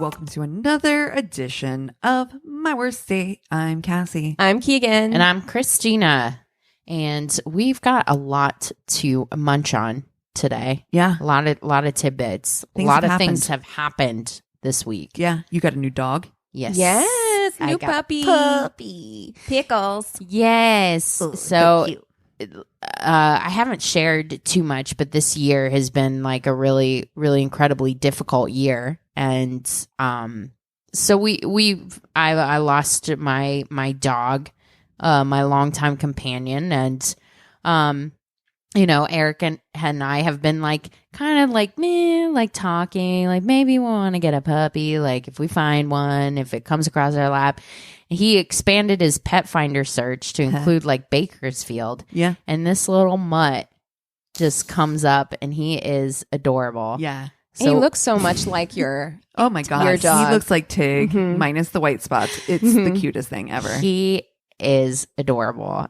welcome to another edition of My Worst Day. I'm Cassie. I'm Keegan. And I'm Christina. And we've got a lot to munch on today. Yeah. A lot of tidbits. Things a lot have of things have happened this week. Yeah. You got a new dog? Yes. Yes. I New got puppy. Pickles. Yes. Oh, so cute. I haven't shared too much, but this year has been like a really, really incredibly difficult year. And so I lost my dog, my longtime companion, and Eric and I have been like kind of like talking, like maybe we want to get a puppy, like if we find one, if it comes across our lap. He expanded his pet finder search to include like Bakersfield. Yeah. And this little mutt just comes up and he is adorable. Yeah. So, He looks so much like your Oh my God. Your dog. He looks like Tig Mhm. minus the white spots. It's the cutest thing ever. He is adorable.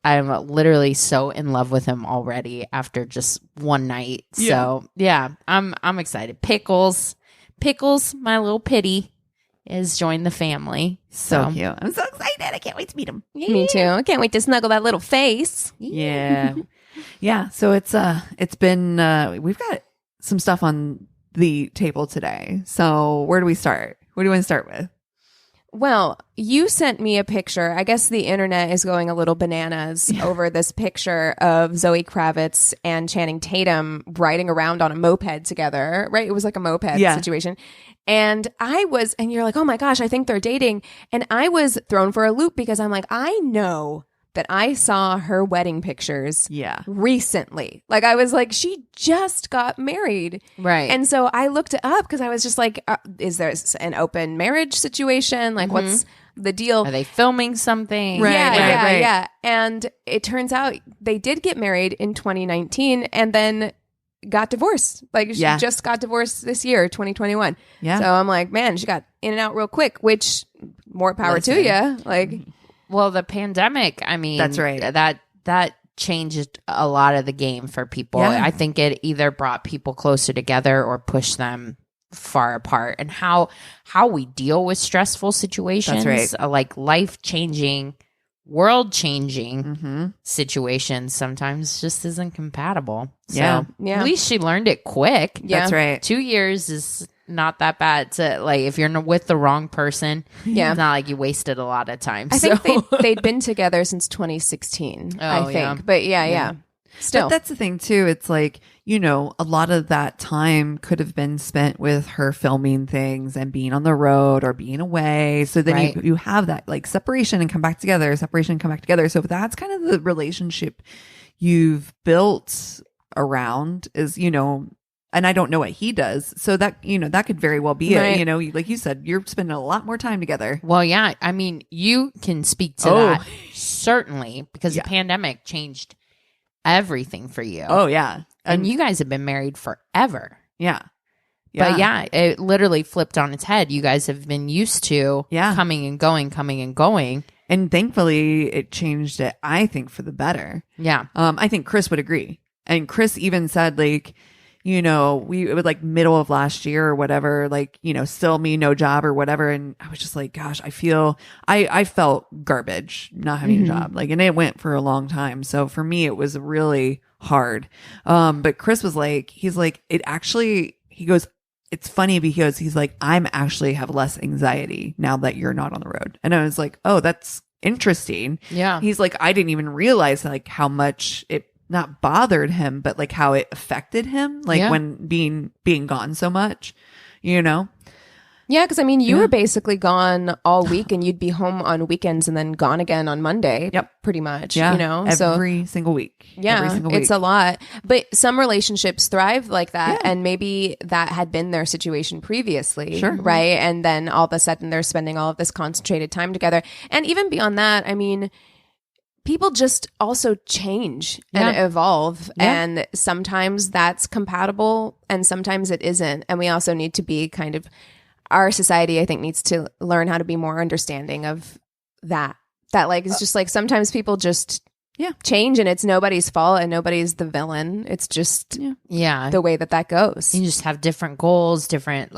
I'm literally so in love with him already after just one night. Yeah. So yeah, I'm excited. Pickles, my little pitty has joined the family. So cute. I'm so excited. I can't wait to meet him. Me too. I can't wait to snuggle that little face. Yeah. Yeah. So it's been, we've got some stuff on the table today. So where do we start? What do you want to start with? Well, you sent me a picture. I guess the internet is going a little bananas over this picture of Zoe Kravitz and Channing Tatum riding around on a moped together, right? It was like a moped situation. And you're like, oh my gosh, I think they're dating. And I was thrown for a loop because I'm like, I know that I saw her wedding pictures recently. Like I was like, she just got married. Right. And so I looked it up because I was just like, is there an open marriage situation? Like what's the deal? Are they filming something? Right, Yeah. And it turns out they did get married in 2019 and then got divorced. Like she just got divorced this year, 2021. Yeah. So I'm like, man, she got in and out real quick, which more power to you. Like, Well, the pandemic, I mean, That's right. That changed a lot of the game for people. Yeah. I think it either brought people closer together or pushed them far apart. And how we deal with stressful situations, That's right. Like life-changing, world-changing situations sometimes just isn't compatible. Yeah. So at least she learned it quick. Yeah. That's right. 2 years is not that bad to like if you're with the wrong person. Yeah. It's not like you wasted a lot of time. I think they'd been together since 2016, I think. yeah. But yeah. Still. But that's the thing too. It's like, a lot of that time could have been spent with her filming things and being on the road or being away. So then Right. you have that like separation and come back together, separation and come back together. So if that's kind of the relationship you've built around is, and I don't know what he does. So that, that could very well be Right. it. Like you said, you're spending a lot more time together. Well, yeah. I mean, you can speak to that certainly because the pandemic changed everything for you. Oh, yeah. And you guys have been married forever. Yeah. But yeah, it literally flipped on its head. You guys have been used to coming and going. And thankfully it changed it, I think, for the better. Yeah. I think Chris would agree. And Chris even said like, it was like middle of last year or whatever, like, still me, no job or whatever. And I was just like, gosh, I felt garbage not having a job. Like, and it went for a long time. So for me, it was really hard. But Chris was like, he's like, he goes, it's funny because he's like, I'm actually have less anxiety now that you're not on the road. And I was like, oh, that's interesting. Yeah. He's like, I didn't even realize like how much it not bothered him, but like how it affected him, like when being gone so much, Yeah, because I mean, you were basically gone all week and you'd be home on weekends and then gone again on Monday. Yep. Pretty much, every single week. Yeah, every single week. it's a lot. But some relationships thrive like that. And maybe that had been their situation previously. Sure. Right. And then all of a sudden they're spending all of this concentrated time together. And even beyond that, I mean, people just also change and evolve. And sometimes that's compatible and sometimes it isn't. And we also need to be kind of, our society, I think, needs to learn how to be more understanding of that. That like, it's just like sometimes people just change, and it's nobody's fault and nobody's the villain. It's just the way that goes. You just have different goals, different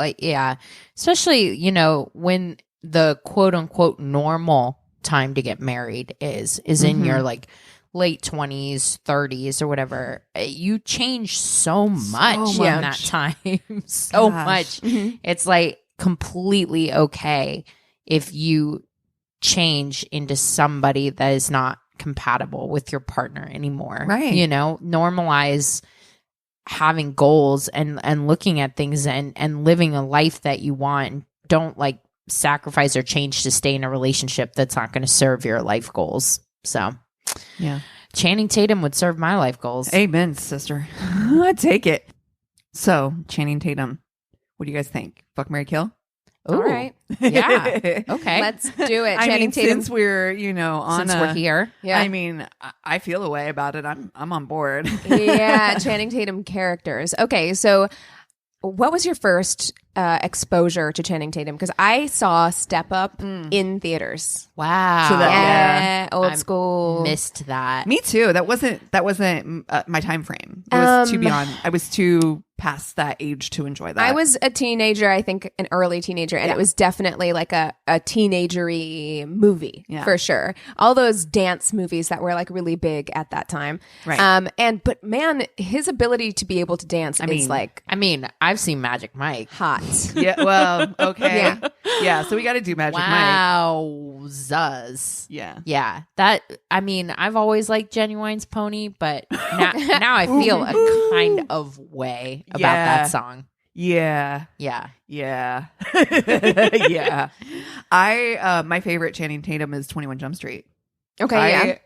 especially, you know, when the quote unquote normal time to get married is in your like late 20s, 30s or whatever. You change so much in that time. So much. It's like completely okay if you change into somebody that is not compatible with your partner anymore. Right. You know, normalize having goals and looking at things and living a life that you want. Don't like sacrifice or change to stay in a relationship that's not going to serve your life goals. So yeah, Channing Tatum would serve my life goals. Amen, sister. I take it. So Channing Tatum, what do you guys think? Fuck, marry, kill? All right. Yeah. Okay. Let's do it. I Channing mean, Tatum. since we're, you know, on Since we're here. Yeah. I mean, I feel a way about it. I'm on board. Yeah, Channing Tatum characters. Okay, so what was your first exposure to Channing Tatum? Because I saw Step Up in theaters. Wow. So that- Yeah, old I school. Missed that. Me too. That wasn't my time frame. It was too beyond. I was too past that age to enjoy that. I was a teenager, I think an early teenager, and it was definitely like a teenagery movie for sure. All those dance movies that were like really big at that time. Right. But man, his ability to be able to dance is like I've seen Magic Mike. hot. Yeah. Well. Okay. Yeah. So we got to do Magic Mike. Wow. Zuz. Yeah. Yeah. I've always liked Genuine's Pony, but now I feel a kind of way about that song. Yeah. Yeah. Yeah. Yeah. My favorite Channing Tatum is 21 Jump Street. Okay,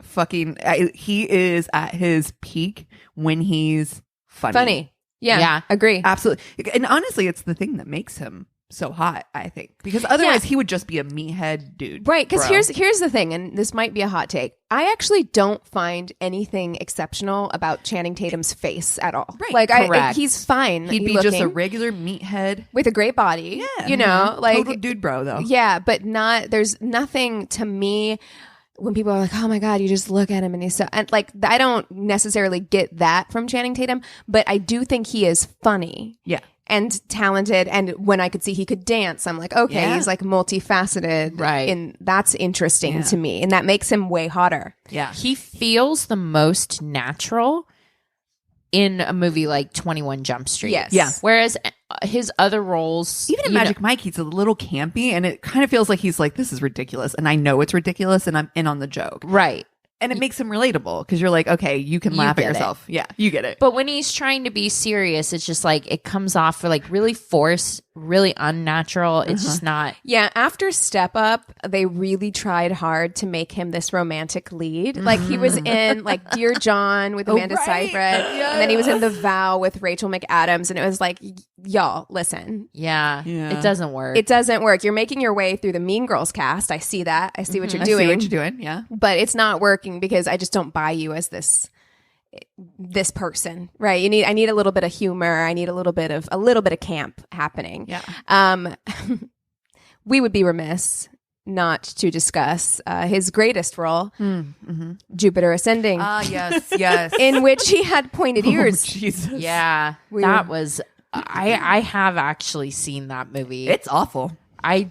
he is at his peak when he's funny. Yeah. Agree. Absolutely. And honestly, it's the thing that makes him so hot, I think. Because otherwise he would just be a meathead dude. Right, because bro. here's the thing, and this might be a hot take. I actually don't find anything exceptional about Channing Tatum's face at all. Right, like correct. He's fine. He'd be just a regular meathead with a great body. Yeah. You know, like total dude bro though. Yeah, but there's nothing to me when people are like, oh my God, you just look at him and he's so, and like, I don't necessarily get that from Channing Tatum, but I do think he is funny. Yeah. And talented. And when I could see he could dance, I'm like, okay, he's like multifaceted. Right. And that's interesting to me. And that makes him way hotter. Yeah. He feels the most natural in a movie like 21 Jump Street. Yes. Yeah. Whereas his other roles, Even in Magic Mike, he's a little campy and it kind of feels like he's like, this is ridiculous. And I know it's ridiculous and I'm in on the joke. right. And it makes him relatable because you're like, okay, you can laugh at get it. yourself. Yeah, you get it. But when he's trying to be serious, it's just like it comes off for like really forced, really unnatural. It's just not. Yeah. After Step Up, they really tried hard to make him this romantic lead. Like he was in like Dear John with Amanda Seyfried. And then he was in The Vow with Rachel McAdams. And it was like, y'all, listen. Yeah, Yeah. it doesn't work. It doesn't work. You're making your way through the Mean Girls cast. I see that. I see what you're I doing. see what you're doing. Yeah. But it's not working because I just don't buy you as this person, right? I need a little bit of humor. I need a little bit of camp happening. Yeah. We would be remiss not to discuss his greatest role, Jupiter Ascending, Yes. in which he had pointed ears. Jesus. yeah, that was. I have actually seen that movie. It's awful. I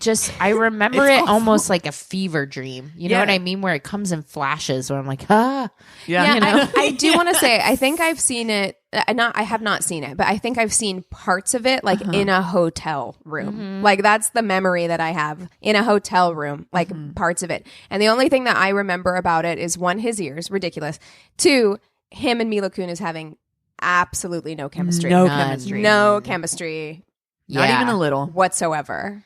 remember It's it awful. almost like a fever dream. You know Yeah. what I mean? Where it comes in flashes where I'm like, ah. Yeah. You know? I do want to say, I think I've seen it. I have not seen it, but I think I've seen parts of it, like in a hotel room. Like that's the memory that I have in a hotel room, like parts of it. And the only thing that I remember about it is one, his ears, ridiculous. Two, him and Mila Kunis having absolutely no chemistry. No None. chemistry. No chemistry Not Yeah. even a little. whatsoever.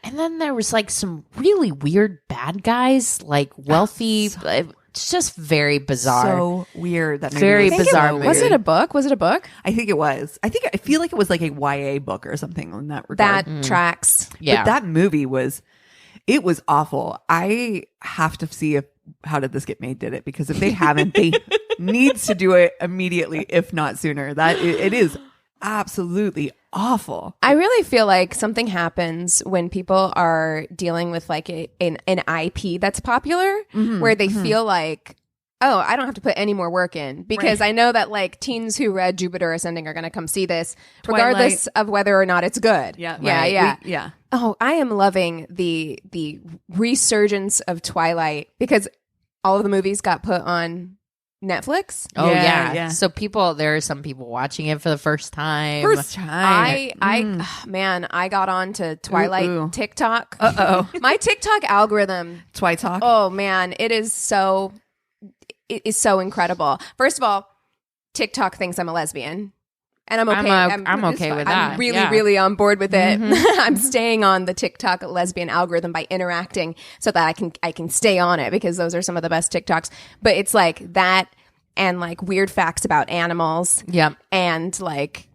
And then there was like some really weird bad guys, like wealthy. It's just very bizarre. So weird. That movie Very was bizarre so movie. Was weird. it a book? Was it a book? I think it was. I feel like it was like a YA book or something in that regard. That tracks. yeah. But that movie was awful. I have to see if How Did This Get Made did it, because if they haven't, they needs to do it immediately, if not sooner. It is absolutely awful. I really feel like something happens when people are dealing with like an IP that's popular, where they feel like oh, I don't have to put any more work in because I know that like teens who read Jupiter Ascending are going to come see this regardless of whether or not it's good. Yeah. Yeah. Oh, I am loving the resurgence of Twilight because all of the movies got put on Netflix. Oh Yeah. yeah. So there are some people watching it for the first time. I got on to Twilight TikTok. My TikTok algorithm. Twitalk. Oh man, it is so incredible. First of all, TikTok thinks I'm a lesbian. And I'm okay. I'm okay with that. I'm really on board with it. I'm staying on the TikTok lesbian algorithm by interacting so that I can stay on it because those are some of the best TikToks. But it's like that and like weird facts about animals. Yep. And like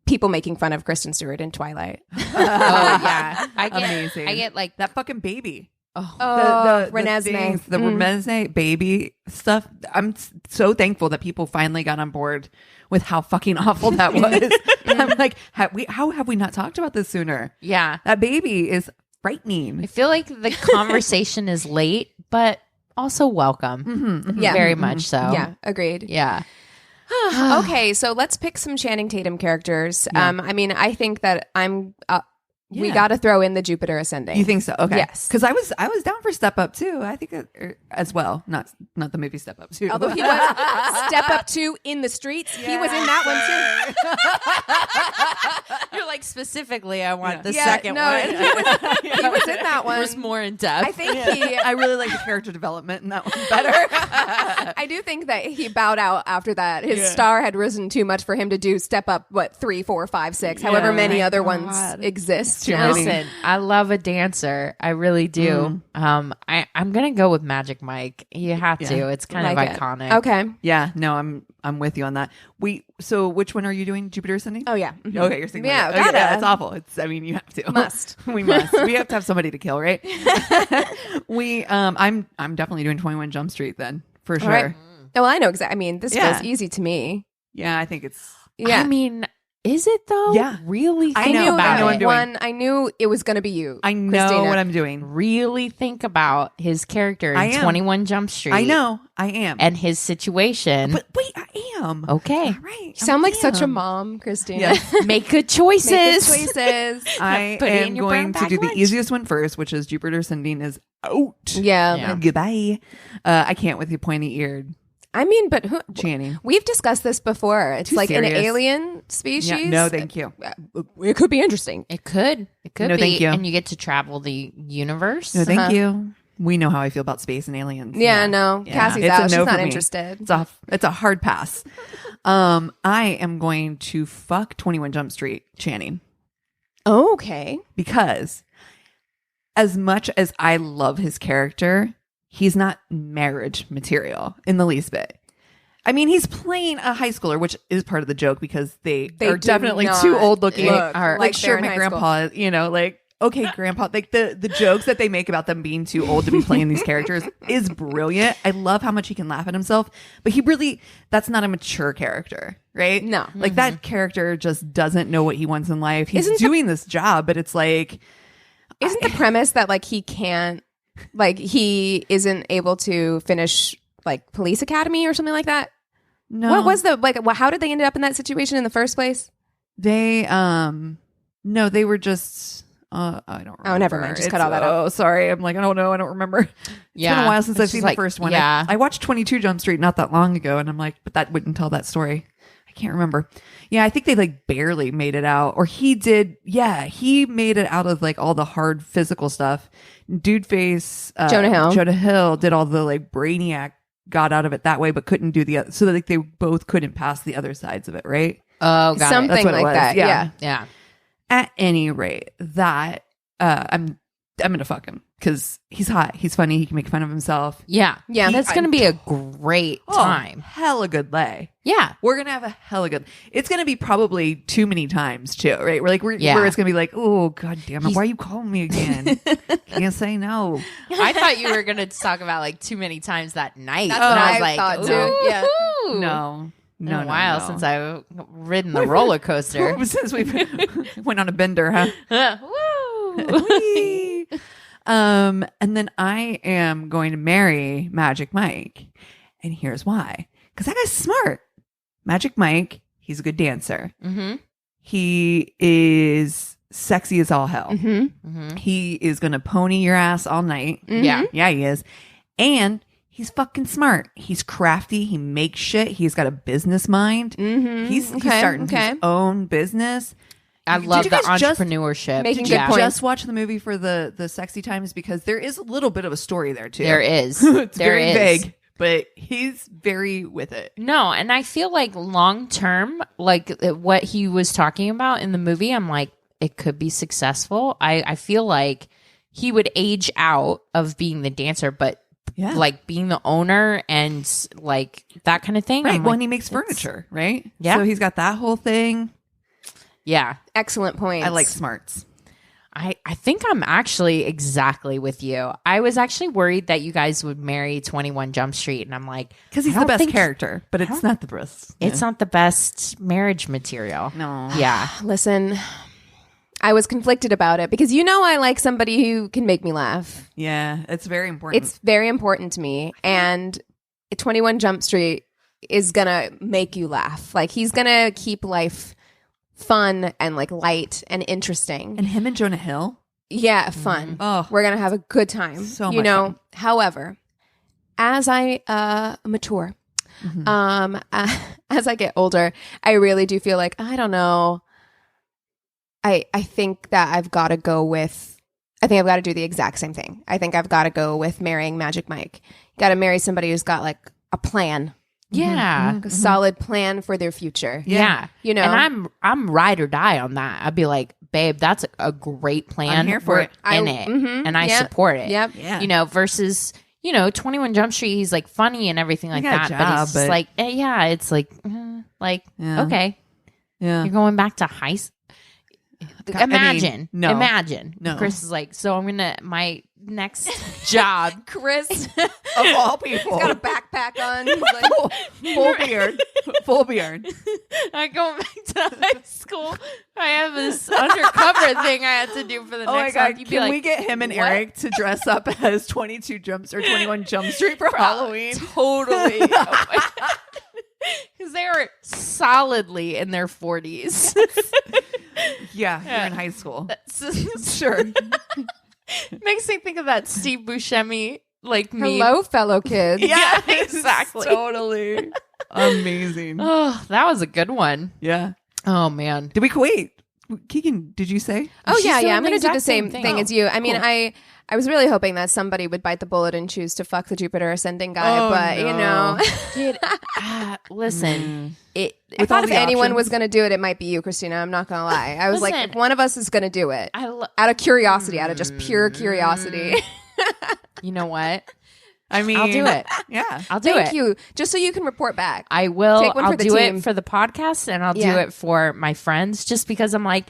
people making fun of Kristen Stewart in Twilight. Oh yeah. Amazing. I get like that fucking baby. The Renesmee. The Renesmee baby stuff. I'm so thankful that people finally got on board with how fucking awful that was. I'm like, how have we not talked about this sooner? Yeah. That baby is frightening. I feel like the conversation is late, but also welcome. Yeah. Very much so. Yeah, agreed. Yeah. Okay, so let's pick some Channing Tatum characters. I mean, I think that we got to throw in the Jupiter Ascending. You think so? Okay. Yes. Because I was down for Step Up too. I think as well. Not the movie Step Up 2. Although he was Step Up 2 in the streets. Yeah. He was in that one too. You're like, specifically, I want the second one. He was in that one. It was more in depth. I think I really like the character development in that one better. I do think that he bowed out after that. His star had risen too much for him to do Step Up, 3, 4, 5, 6, however many other ones exist. Listen, I love a dancer. I really do. I'm gonna go with Magic Mike. You have to. It's kind of iconic. Okay. Yeah. No, I'm with you on that. So which one are you doing? Jupiter Ascending? Oh yeah. Okay, you're thinking. Yeah, about it. Yeah, it's awful. You have to. Must. We must. We have to have somebody to kill, right? I'm definitely doing 21 Jump Street then for sure. Right. Well, I know exactly. I mean, this feels easy to me. Yeah, I think it's. Yeah. I mean, is it though? Yeah. Really I think know about it. I knew it was going to be you. I know Christina. what I'm doing. Really think about his character in 21 Jump Street. I know. I am. And his situation. But wait, I am. Okay. All right. You sound like such a mom, Christina. Yes. Make good choices. Make good choices. I Put it in am your going brown to do bag the easiest one first, which is Jupiter Ascending is out. Yeah. Goodbye. I can't with the pointy eared I mean, but Channing. We've discussed this before. It's Too like serious. an alien species. Yeah, no, thank you. It could be interesting. It could No, be. thank you. And you get to travel the universe. No, thank you. We know how I feel about space and aliens. Yeah, no. Yeah. Cassie's It's out. a She's no not for me. interested. It's a hard pass. I am going to fuck 21 Jump Street Channing Okay. because as much as I love his character, he's not marriage material in the least bit. I mean, he's playing a high schooler, which is part of the joke because they are do definitely not too old looking. look Like, like sure, they're in my high grandpa, like, okay, grandpa, like the jokes that they make about them being too old to be playing these characters is brilliant. I love how much he can laugh at himself, but that's not a mature character, right? No. Like that character just doesn't know what he wants in life. He's doing this job, but it's like, Isn't the premise that like he can't, like he isn't able to finish like police academy or something like that? no. What was how did they end up in that situation in the first place? They no, they were just I don't remember. Oh, never mind. Just cut all that out. Oh, sorry. I'm like, I don't know. I don't remember. It's been a while since I've seen the first one. Yeah. I watched 22 Jump Street not that long ago, and I'm like, but that wouldn't tell that story. I can't remember. Yeah, I think they like barely made it out, or he did. Yeah, he made it out of like all the hard physical stuff. Dude face Jonah Hill did all the like brainiac, got out of it that way, but couldn't do the other. So like they both couldn't pass the other sides of it, right? Oh, got Something That's what it like was. that. Yeah. Yeah. At any rate, that I'm gonna fuck him because he's hot, he's funny, he can make fun of himself. Yeah. Yeah. That's going to be a great time. Hella good lay. Yeah. We're gonna have a hella good. It's gonna be probably too many times too, right? Where it's gonna be like, oh god damn it, why are you calling me again? Can't say no. I thought you were going to talk about like too many times that night. That's when what I was I like, thought too. Yeah. "Ooh." No. Been a while since I've ridden the roller coaster. Since we went on a bender, huh? Woo! Whee! And then I am going to marry Magic Mike. And here's why. Because that guy's smart. Magic Mike, he's a good dancer. Mm-hmm. He is sexy as all hell. Mm-hmm. Mm-hmm. He is going to pony your ass all night. Mhm. Yeah. Yeah, he is. And he's fucking smart. He's crafty. He makes shit. He's got a business mind. Mm-hmm. He's starting his own business. I Did love you the guys just- entrepreneurship. Making Did good you points. just watch the movie for the sexy times? Because there is a little bit of a story there too. There is. It's There very is. vague, but he's very with it. No, and I feel like long term, like what he was talking about in the movie, I'm like, it could be successful. I feel like he would age out of being the dancer, but Yeah. like being the owner and like that kind of thing. Right. I'm Well, like, and he makes furniture, right? Yeah. So he's got that whole thing. yeah. Excellent points. I like smarts. I think I'm actually exactly with you. I was actually worried that you guys would marry 21 Jump Street, and I'm like, Because he's I the don't best think- character, but it's not the best. it's not the best marriage material. No. Yeah. Listen, I was conflicted about it because I like somebody who can make me laugh. Yeah. It's very important. It's very important to me. And 21 Jump Street is going to make you laugh. Like, he's going to keep life fun and like light and interesting. and him and Jonah Hill. Yeah, fun. Oh. We're going to have a good time. So much fun. However, as I mature, Mm-hmm. as I get older, I really do feel like, I don't know. I think that I've got to go with, I think I've got to do the exact same thing. I think I've got to go with marrying Magic Mike. Got to marry somebody who's got like a plan, Yeah. like a solid plan for their future. Yeah. You know? And I'm ride or die on that. I'd be like, babe, that's a great plan. I'm here for We're it. in I- it. mhm, And I yep, support it. Yep. Yeah. Versus, 21 Jump Street, he's like funny and everything like got that. a but job, it's just but- like, yeah, it's like, Yeah. okay, Yeah. you're going back to high school. God, I mean, Imagine. no. Imagine. No. Chris is like, so I'm going to, my next job. Chris Of all people. got a backpack on. He's like, full beard. Full beard. I go back to high school. I have this undercover thing I had to do for the Oh my next god! month. You'd be Can like, we get him and "What?" Eric to dress up as 21 Jump Street for Halloween? Totally. Because they are solidly in their 40s. Yeah, you're in high school. Sure. Makes me think of that Steve Buscemi like meme. hello, fellow kids. Yeah, exactly. Totally. Amazing. Oh, that was a good one. Yeah. Oh man. Did we wait? Keegan, did you say? Oh She's yeah, doing yeah. I'm the going to do the exact same same thing thing. as you. I mean, Cool. I was really hoping that somebody would bite the bullet and choose to fuck the Jupiter ascending guy, Oh, but no. Dude, listen. I With thought all if the anyone options. was going to do it, it might be you, Christina. I'm not going to lie. I was like, Listen. if one of us is going to do it, I out of curiosity, out of just pure curiosity. you know what? I mean, I'll do it. Yeah. I'll do Thank it. you, just so you can report back. I will. Take one I'll for the do team. it for the podcast, and I'll do Yeah. it for my friends, just because I'm like,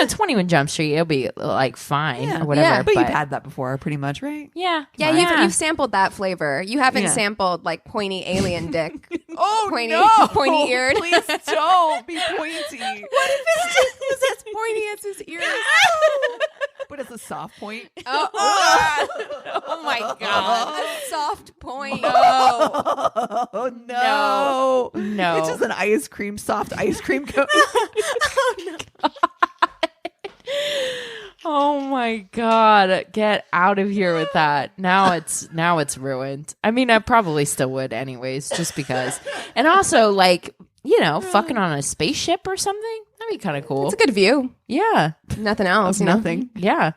21 Jump Street, it'll be like fine Yeah. or whatever. Yeah. But you've had that before, pretty much, right? yeah, Yeah, you've sampled that flavor. You haven't Yeah. sampled like pointy alien dick. Oh Pointy- no! pointy-eared. Please don't be pointy. What if it's just as pointy as his ears? But it's a soft point. Oh my god! A soft point. Oh no! No. It's just an soft ice cream cone. Oh my god! Get out of here with that. Now it's ruined. I mean, I probably still would anyways, just because. And also, like, fucking on a spaceship or something. That'd be kind of cool. It's a good view. Yeah. Nothing else. you know? Nothing. Yeah.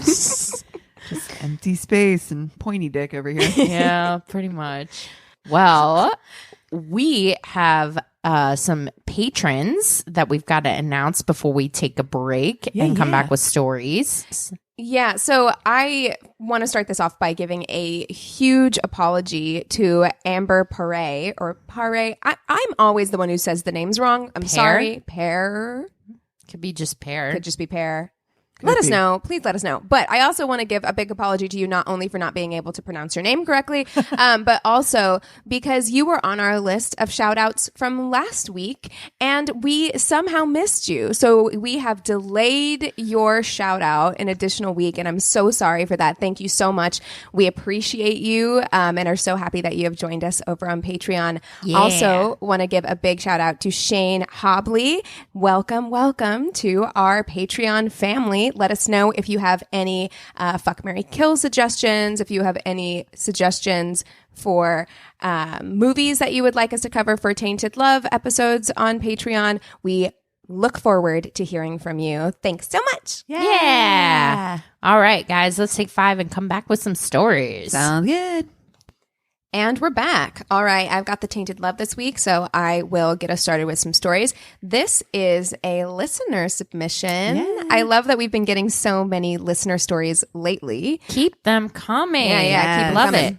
Just empty space and pointy dick over here. Yeah, pretty much. Well, we have some patrons that we've got to announce before we take a break and come back with stories. Yeah, so I want to start this off by giving a huge apology to Amber Pare or Pare. I'm always the one who says the names wrong. I'm sorry. Pear. Could be just pear. Could just be Pear. Let us know. Please let us know. But I also want to give a big apology to you, not only for not being able to pronounce your name correctly, but also because you were on our list of shout outs from last week and we somehow missed you. So we have delayed your shout out an additional week. And I'm so sorry for that. Thank you so much. We appreciate you and are so happy that you have joined us over on Patreon. Yeah. Also want to give a big shout out to Shane Hobley. Welcome to our Patreon family. Let us know if you have any fuck, marry, kill suggestions, if you have any suggestions for movies that you would like us to cover for Tainted Love episodes on Patreon. We look forward to hearing from you. Thanks so much. Yeah. All right, guys, let's take 5 and come back with some stories. Sounds good. And we're back. All right, I've got the Tainted Love this week, so I will get us started with some stories. This is a listener submission. Yeah. I love that we've been getting so many listener stories lately. Keep them coming. Yeah, keep Love coming. it.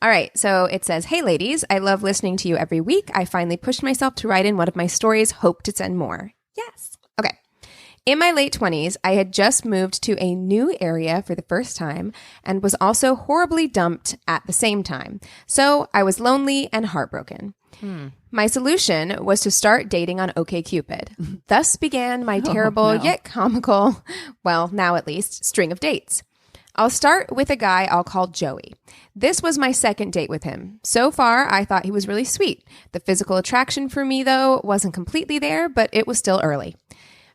All right, so it says, "Hey ladies, I love listening to you every week. I finally pushed myself to write in one of my stories. Hope to send more." Yes. Okay. In my late 20s, I had just moved to a new area for the first time and was also horribly dumped at the same time. So I was lonely and heartbroken. My solution was to start dating on OkCupid. Thus began my terrible yet comical, well, now at least, string of dates. I'll start with a guy I'll call Joey. This was my second date with him. So far, I thought he was really sweet. The physical attraction for me, though, wasn't completely there, but it was still early.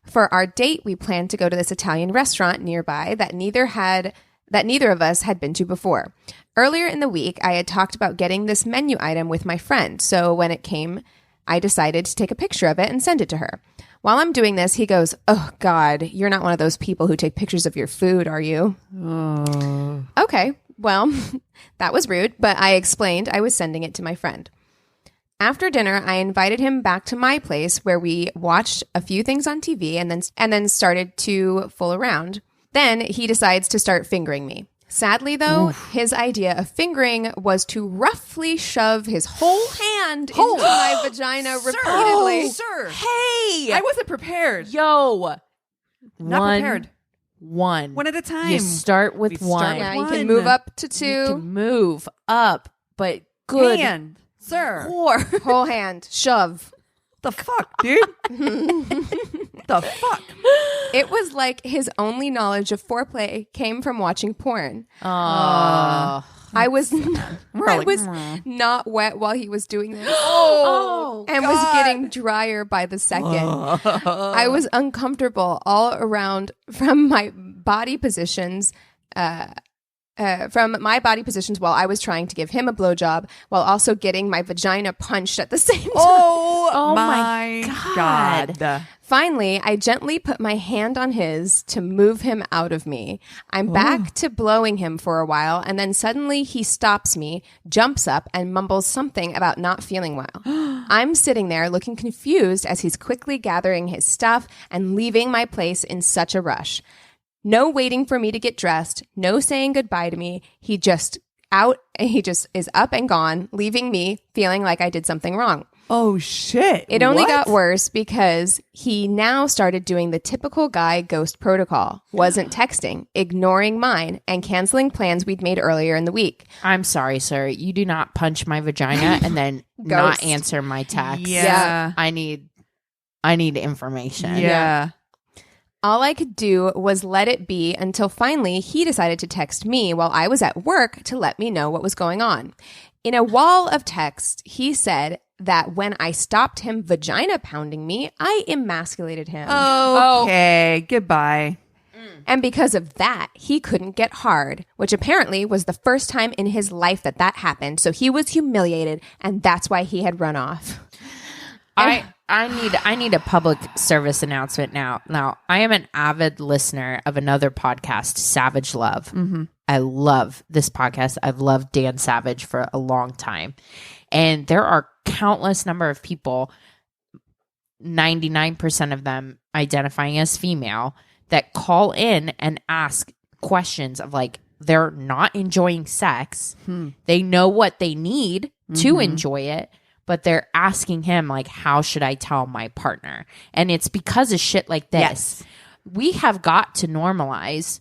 For our date, we planned to go to this Italian restaurant nearby that neither of us had been to before. Earlier in the week, I had talked about getting this menu item with my friend, so when it came, I decided to take a picture of it and send it to her. While I'm doing this, he goes, "Oh, God, you're not one of those people who take pictures of your food, are you?" Okay, well, that was rude, but I explained I was sending it to my friend. After dinner, I invited him back to my place where we watched a few things on TV and then started to fool around. Then he decides to start fingering me. Sadly, though, his idea of fingering was to roughly shove his whole hand into my vagina repeatedly. Sir. Hey, I wasn't prepared. yo, Not prepared. One One at a time. You start with We start one. with Yeah, one. you can move up to You can 2. move up, but good Hand. Sir. core. Whole hand. Shove. The fuck, dude? The fuck? It was like his only knowledge of foreplay came from watching porn. Oh, I was like, not wet while he was doing this. oh, And was getting drier by the second. I was uncomfortable all around from my body positions. While I was trying to give him a blowjob while also getting my vagina punched at the same time. Oh my God. Finally, I gently put my hand on his to move him out of me. I'm back to blowing him for a while, and then suddenly he stops me, jumps up, and mumbles something about not feeling well. I'm sitting there looking confused as he's quickly gathering his stuff and leaving my place in such a rush. No waiting for me to get dressed, no saying goodbye to me. He just is up and gone, leaving me feeling like I did something wrong. Oh, shit. It only What? got worse because he now started doing the typical guy ghost protocol. Wasn't texting, ignoring mine, and canceling plans we'd made earlier in the week. I'm sorry, sir. You do not punch my vagina and then not answer my text. Yeah. I need information. Yeah. All I could do was let it be until finally he decided to text me while I was at work to let me know what was going on. In a wall of text, he said that when I stopped him vagina pounding me, I emasculated him. Okay. Goodbye. And because of that, he couldn't get hard, which apparently was the first time in his life that happened. So he was humiliated, and that's why he had run off. I need a public service announcement now. Now, I am an avid listener of another podcast, Savage Love. Mm-hmm. I love this podcast. I've loved Dan Savage for a long time. And there are countless number of people, 99% of them identifying as female, that call in and ask questions of like, they're not enjoying sex. They know what they need to enjoy it, but they're asking him like, how should I tell my partner? And it's because of shit like this. Yes. we have got to normalize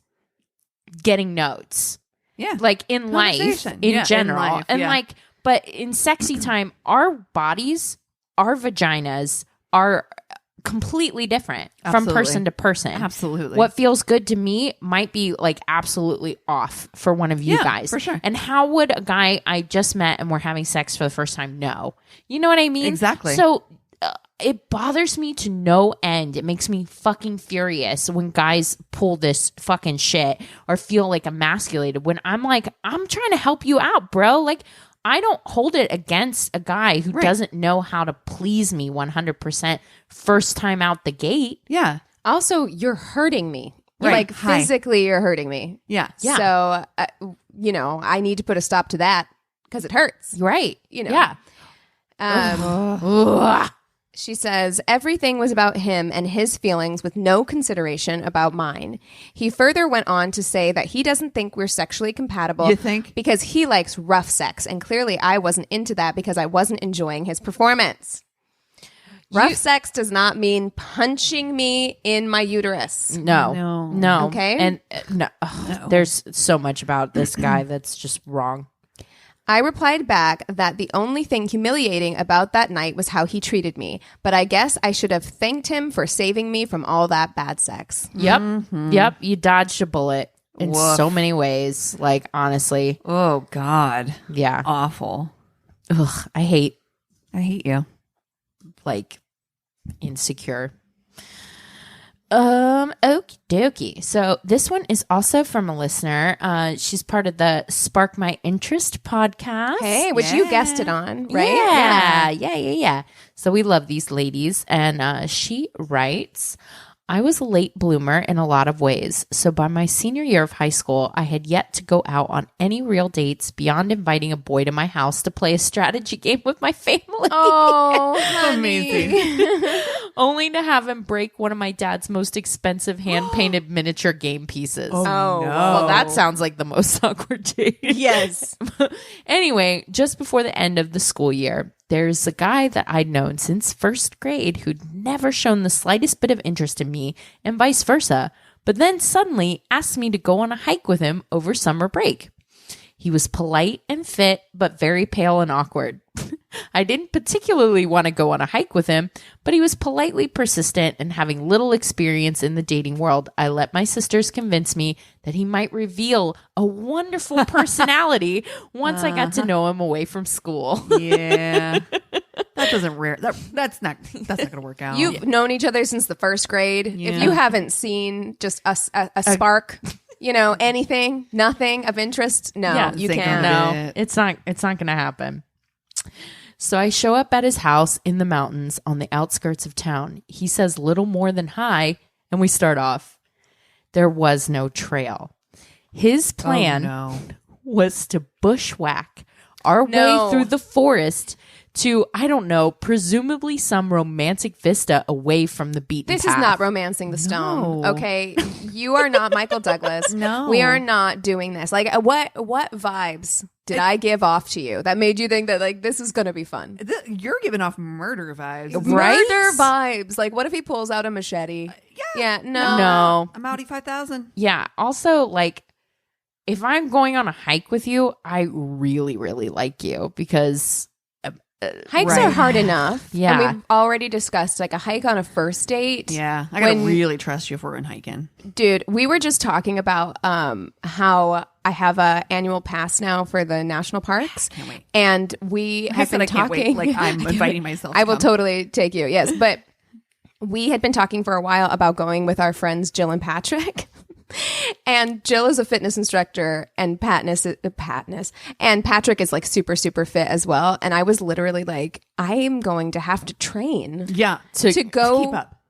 getting notes. Yeah. Like in life, Conversation. in Yeah, in general. life, And yeah. like, but in sexy time, our bodies, our vaginas are completely different from Absolutely. person to person. Absolutely. What feels good to me might be like absolutely off for one of you Yeah, guys. for sure. And how would a guy I just met and we're having sex for the first time know? You know what I mean? Exactly. So it bothers me to no end. It makes me fucking furious when guys pull this fucking shit or feel like emasculated when I'm like, I'm trying to help you out, bro. Like, I don't hold it against a guy who doesn't know how to please me 100% first time out the gate. Yeah. Also, you're hurting me. Right. Like Hi. physically, you're hurting me. Yeah. So, you know, I need to put a stop to that because it hurts. Right. You know. Yeah. Ugh. She says, everything was about him and his feelings with no consideration about mine. He further went on to say that he doesn't think we're sexually compatible. You think? Because he likes rough sex. And clearly I wasn't into that because I wasn't enjoying his performance. Rough sex does not mean punching me in my uterus. No. Okay. And there's so much about this guy that's just wrong. I replied back that the only thing humiliating about that night was how he treated me, but I guess I should have thanked him for saving me from all that bad sex. Yep. Yep. You dodged a bullet in Woof. so many ways. Like, honestly. Oh, God. Yeah. Awful. Ugh, I hate, you. like, insecure. Okie dokie. So this one is also from a listener. She's part of the Spark My Interest podcast. Hey, which you guessed it on, Yeah. right? Yeah. So we love these ladies. And she writes, I was a late bloomer in a lot of ways. So by my senior year of high school, I had yet to go out on any real dates beyond inviting a boy to my house to play a strategy game with my family. Oh, Amazing. Only to have him break one of my dad's most expensive hand-painted miniature game pieces. Oh, no. Well, that sounds like the most awkward date. Yes. Anyway, just before the end of the school year, there's a guy that I'd known since first grade who'd never shown the slightest bit of interest in me and vice versa, but then suddenly asked me to go on a hike with him over summer break. He was polite and fit, but very pale and awkward. I didn't particularly want to go on a hike with him, but he was politely persistent and having little experience in the dating world. I let my sisters convince me that he might reveal a wonderful personality once I got to know him away from school. Yeah. That doesn't that's not going to work out. You've known each other since the first grade. Yeah. If you haven't seen just a spark, you know, anything, nothing of interest, no, Yeah, you think can't. on No, it. it's not going to happen. So I show up at his house in the mountains on the outskirts of town. He says little more than hi, and we start off. There was no trail. His plan was to bushwhack our way through the forest to, I don't know, presumably some romantic vista away from the beaten This path. is not romancing the stone. No. Okay. You are not Michael Douglas. No. We are not doing this. Like what vibes did I give off to you that made you think that like this is going to be fun? You're giving off murder vibes. Right? Murder vibes. Like what if he pulls out a machete? Yeah. No. No. I'm Audi 5000. Yeah. Also, like, if I'm going on a hike with you, I really, really like you because Hikes Right. are hard enough. Yeah. And we've already discussed like a hike on a first date. Yeah. I got to When- really trust you if we're in hiking. Dude, we were just talking about how I have a annual pass now for the national parks. Can't wait. And we have been I can't talking. wait. Like I'm inviting myself. I to will come. totally take you. Yes, but we had been talking for a while about going with our friends Jill and Patrick. And Jill is a fitness instructor and and Patrick is like super, super fit as well. And I was literally like, I am going to have to train Yeah. to go keep up.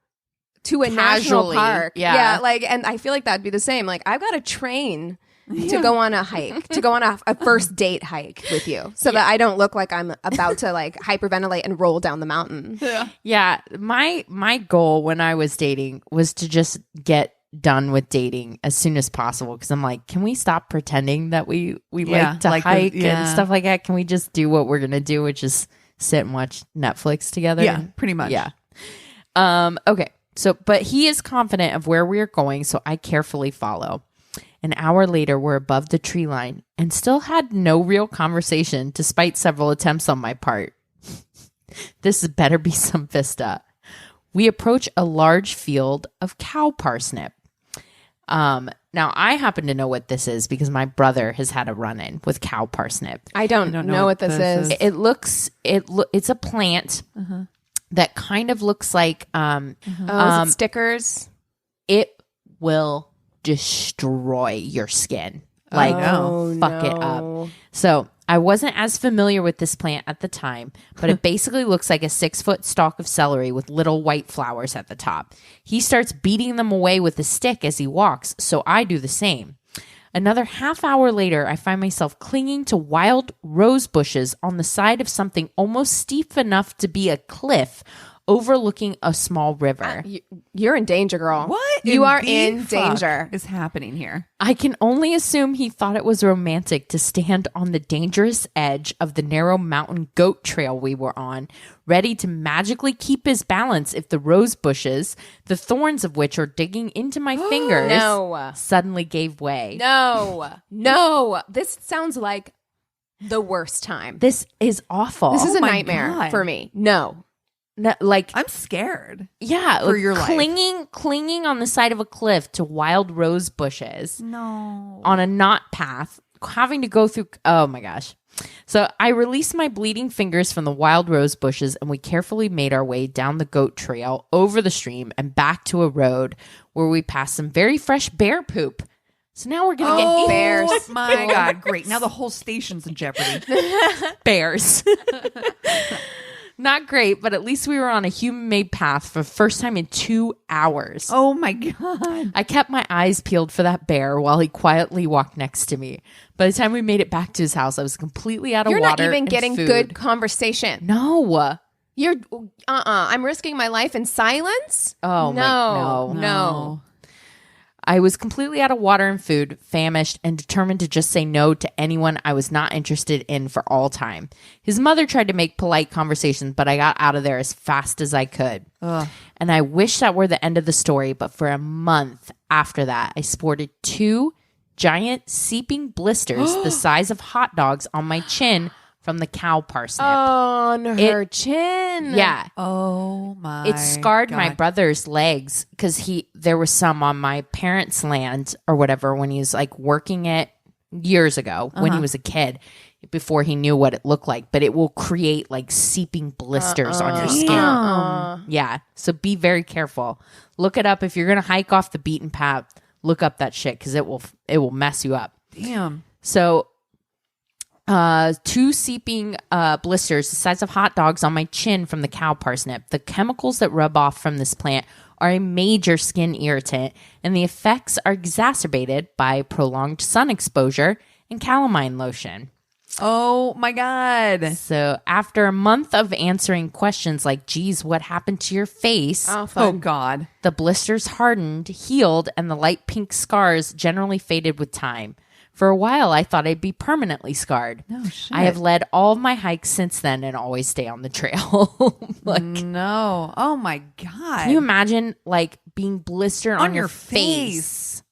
to a national Casually, park. yeah. Like, and I feel like that'd be the same. Like, I've got to train to go on a hike, to go on a first date hike with you so that I don't look like I'm about to like hyperventilate and roll down the mountain. Yeah, my goal when I was dating was to just get done with dating as soon as possible because I'm like, can we stop pretending that we Yeah, like to like the- hike yeah. and stuff like that? Can we just do what we're gonna do, which is sit and watch Netflix together? Yeah, pretty much. Yeah. Okay. But he is confident of where we are going, so I carefully follow. An hour later, we're above the tree line and still had no real conversation despite several attempts on my part. This better be some vista. We approach a large field of cow parsnip. Now, I happen to know what this is because my brother has had a run-in with cow parsnip. I don't know what this is. It's a plant that kind of looks like is it stickers? It will destroy your skin. Like, fuck it up. So I wasn't as familiar with this plant at the time, but it basically looks like a 6-foot stalk of celery with little white flowers at the top. He starts beating them away with a stick as he walks, so I do the same. Another half hour later, I find myself clinging to wild rose bushes on the side of something almost steep enough to be a cliff overlooking a small river. You're in danger, girl. What? You are in danger. Is happening here? I can only assume he thought it was romantic to stand on the dangerous edge of the narrow mountain goat trail we were on, ready to magically keep his balance if the rose bushes, the thorns of which are digging into my fingers, suddenly gave way. No. This sounds like the worst time. This is awful. This is a my nightmare God. for me. No. Like, I'm scared. yeah, for your life. clinging on the side of a cliff to wild rose bushes. No. On a knot path, having to go through. Oh my gosh. So I released my bleeding fingers from the wild rose bushes, and we carefully made our way down the goat trail, over the stream, and back to a road where we passed some very fresh bear poop. So now we're going to get bears. Oh my God, great. Now the whole station's in jeopardy. Bears. Not great, but at least we were on a human-made path for the first time in 2 hours. Oh my God. I kept my eyes peeled for that bear while he quietly walked next to me. By the time we made it back to his house, I was completely out of water. You're not even getting food. good conversation. No. You're I'm risking my life in silence? Oh No. I was completely out of water and food, famished, and determined to just say no to anyone I was not interested in for all time. His mother tried to make polite conversation, but I got out of there as fast as I could. Ugh. And I wish that were the end of the story, but for a month after that, I sported 2 giant seeping blisters the size of hot dogs on my chin from the cow parsnip. On her chin. Yeah. Oh my It scarred God. my brother's legs because there was some on my parents' land or whatever when he was like working it years ago when he was a kid before he knew what it looked like. But it will create like seeping blisters on your skin. Yeah. So be very careful. Look it up if you're going to hike off the beaten path. Look up that shit because it will mess you up. Damn. So 2 seeping blisters the size of hot dogs on my chin from the cow parsnip. The chemicals that rub off from this plant are a major skin irritant, and the effects are exacerbated by prolonged sun exposure and calamine lotion. Oh my God. So after a month of answering questions like, geez, what happened to your face? Oh God. The blisters hardened, healed, and the light pink scars generally faded with time. For a while, I thought I'd be permanently scarred. No shit. I have led all of my hikes since then and always stay on the trail. No. Oh my God. Can you imagine like being blistered on your face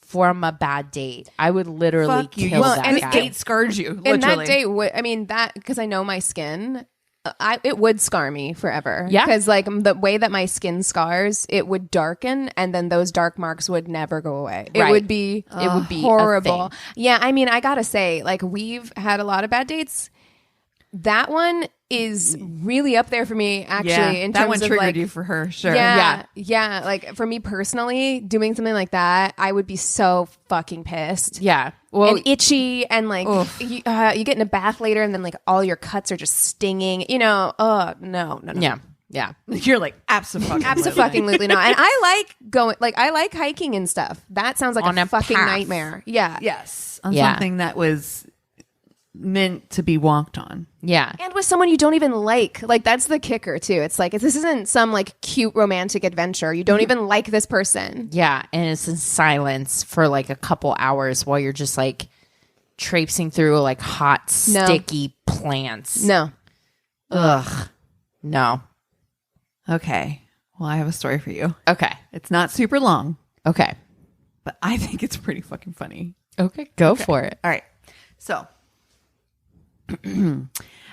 from a bad date? I would literally Fuck you. kill Well, that and guy. this date scarred you. Literally. And that date would, I mean, that, because I know my skin, it would scar me forever. Yeah. Because like the way that my skin scars, it would darken and then those dark marks would never go away. It Right. would be a horrible. thing. Yeah. I mean, I gotta say, like we've had a lot of bad dates. That one is really up there for me, actually. Yeah, in that terms one of triggered like, you for her. Sure. yeah. Like for me personally, doing something like that, I would be so fucking pissed. Yeah. Well, And itchy, and like you get in a bath later, and then like all your cuts are just stinging. You know, no. yeah. You're like absolutely. Absolutely not. And I like going, like I like hiking and stuff. That sounds like On a a fucking path. nightmare. Yeah. Yes. On Yeah. something that was meant to be walked on. Yeah. And with someone you don't even like. Like that's the kicker too. It's like this isn't some like cute romantic adventure. You don't even like this person. Yeah. And it's in silence for like a couple hours while you're just like traipsing through like hot, No. sticky plants. No. Ugh. No. Okay. Well, I have a story for you. Okay. It's not super long, Okay. but I think it's pretty fucking funny. Okay. Go for it. All right. So,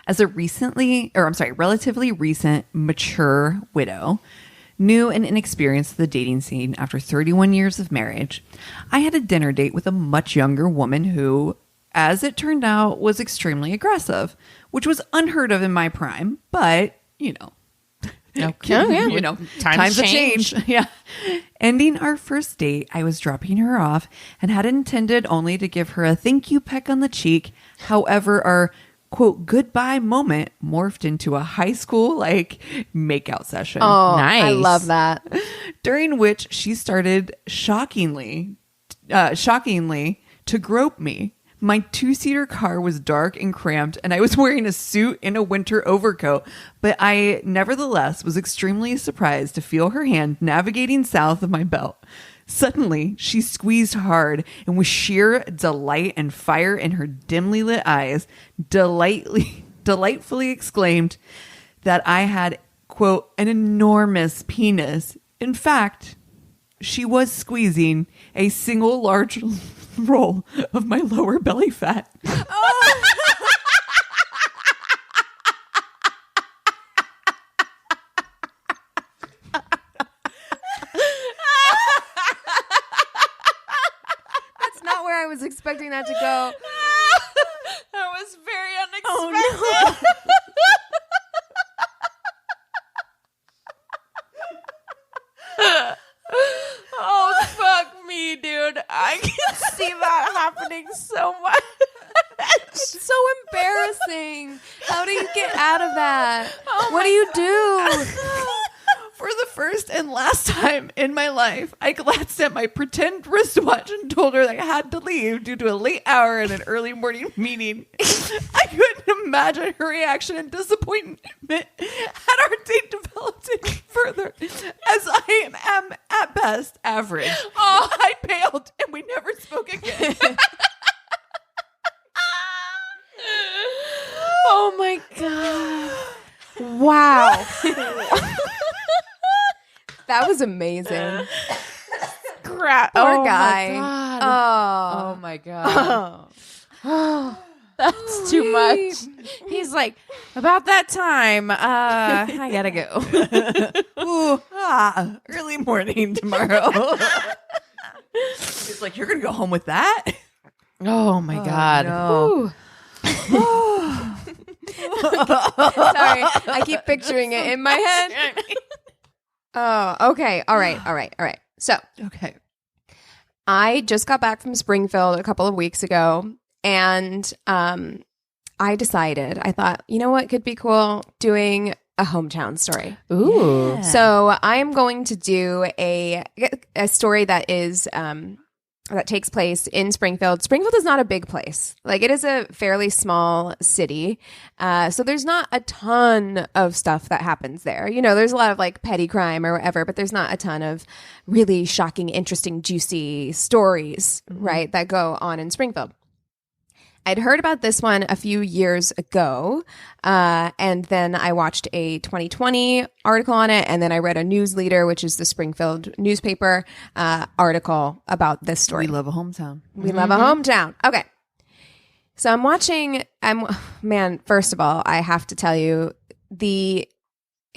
as a relatively recent, mature widow, new and inexperienced to the dating scene after 31 years of marriage, I had a dinner date with a much younger woman who, as it turned out, was extremely aggressive, which was unheard of in my prime, but, Okay. times have changed. Yeah. Ending our first date, I was dropping her off and had intended only to give her a thank you peck on the cheek. However, our quote goodbye moment morphed into a high school makeout session. Oh, Nice. I love that. During which she started shockingly to grope me. My 2-seater car was dark and cramped, and I was wearing a suit and a winter overcoat, but I nevertheless was extremely surprised to feel her hand navigating south of my belt. Suddenly, she squeezed hard, and with sheer delight and fire in her dimly lit eyes, delightfully exclaimed that I had, quote, an enormous penis. In fact, she was squeezing a single large roll of my lower belly fat. Oh. That's not where I was expecting that to go. That was very unexpected. Oh, no. Oh, fuck me, dude. I can see that happening so much. It's so embarrassing. How do you get out of that? What do you do? For the first and last time in my life, I glanced at my pretend wristwatch and told her that I had to leave due to a late hour and an early morning meeting. I couldn't imagine her reaction and disappointment had our date developed any further, as I am at best average. Oh, I paled and we never spoke again. Oh my God. Wow. That was amazing. Crap. Poor guy. My God. Oh. Oh my God. Oh, that's too much. He's like, about that time, I gotta go. Ooh, early morning tomorrow. He's like, you're gonna go home with that? Oh my God. no. Sorry, I keep picturing it in my head. Oh, okay. All right. So Okay. I just got back from Springfield a couple of weeks ago, and I decided, I thought, you know what could be cool? Doing a hometown story. Ooh. Yeah. So I am going to do a story that is that takes place in Springfield. Springfield is not a big place. Like, it is a fairly small city. So there's not a ton of stuff that happens there. You know, there's a lot of like petty crime or whatever, but there's not a ton of really shocking, interesting, juicy stories, right, that go on in Springfield. I'd heard about this one a few years ago, and then I watched a 2020 article on it, and then I read a news leader, which is the Springfield newspaper, article about this story. We love a hometown. We love a hometown. Okay. So I'm watching, first of all, I have to tell you,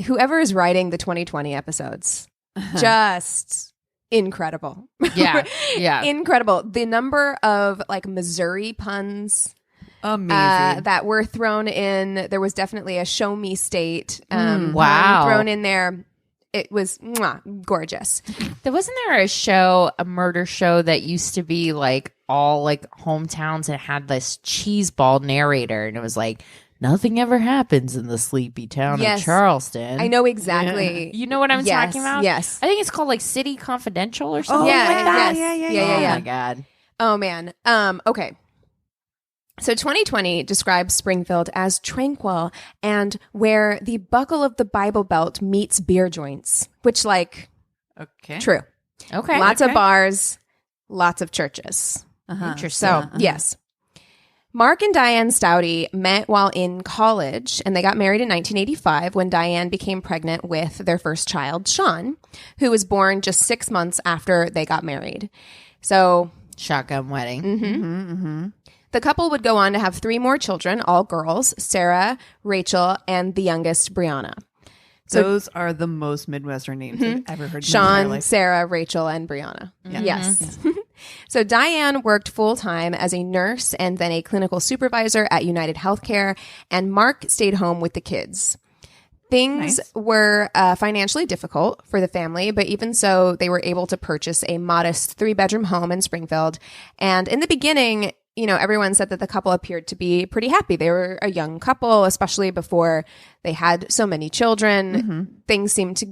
whoever is writing the 2020 episodes, just incredible. Yeah. Yeah. Incredible. The number of like Missouri puns Amazing. that were thrown in. There was definitely a show me state wow. pun thrown in there. It was gorgeous. Wasn't there a murder show that used to be like all like hometowns and had this cheese ball narrator, and it was like, nothing ever happens in the sleepy town of Charleston. I know exactly. You know what I'm talking about? Yes. I think it's called like City Confidential or something yeah, like that. Yeah. Oh my God. Oh man. Okay. So 2020 describes Springfield as tranquil and where the buckle of the Bible Belt meets beer joints, which like, Okay. true. Okay. Lots of bars, lots of churches. Uh-huh. Interesting. So yes. Mark and Diane Staudte met while in college, and they got married in 1985 when Diane became pregnant with their first child, Sean, who was born just 6 months after they got married. So, shotgun wedding. The couple would go on to have 3 more children, all girls, Sarah, Rachel, and the youngest, Brianna. So, those are the most Midwestern names I've ever heard. Sean, Sarah, Rachel, and Brianna. Yeah. Yes. So Diane worked full-time as a nurse and then a clinical supervisor at United Healthcare, and Mark stayed home with the kids. Things were financially difficult for the family, but even so, they were able to purchase a modest 3-bedroom home in Springfield. And in the beginning, you know, everyone said that the couple appeared to be pretty happy. They were a young couple, especially before they had so many children. Things seemed to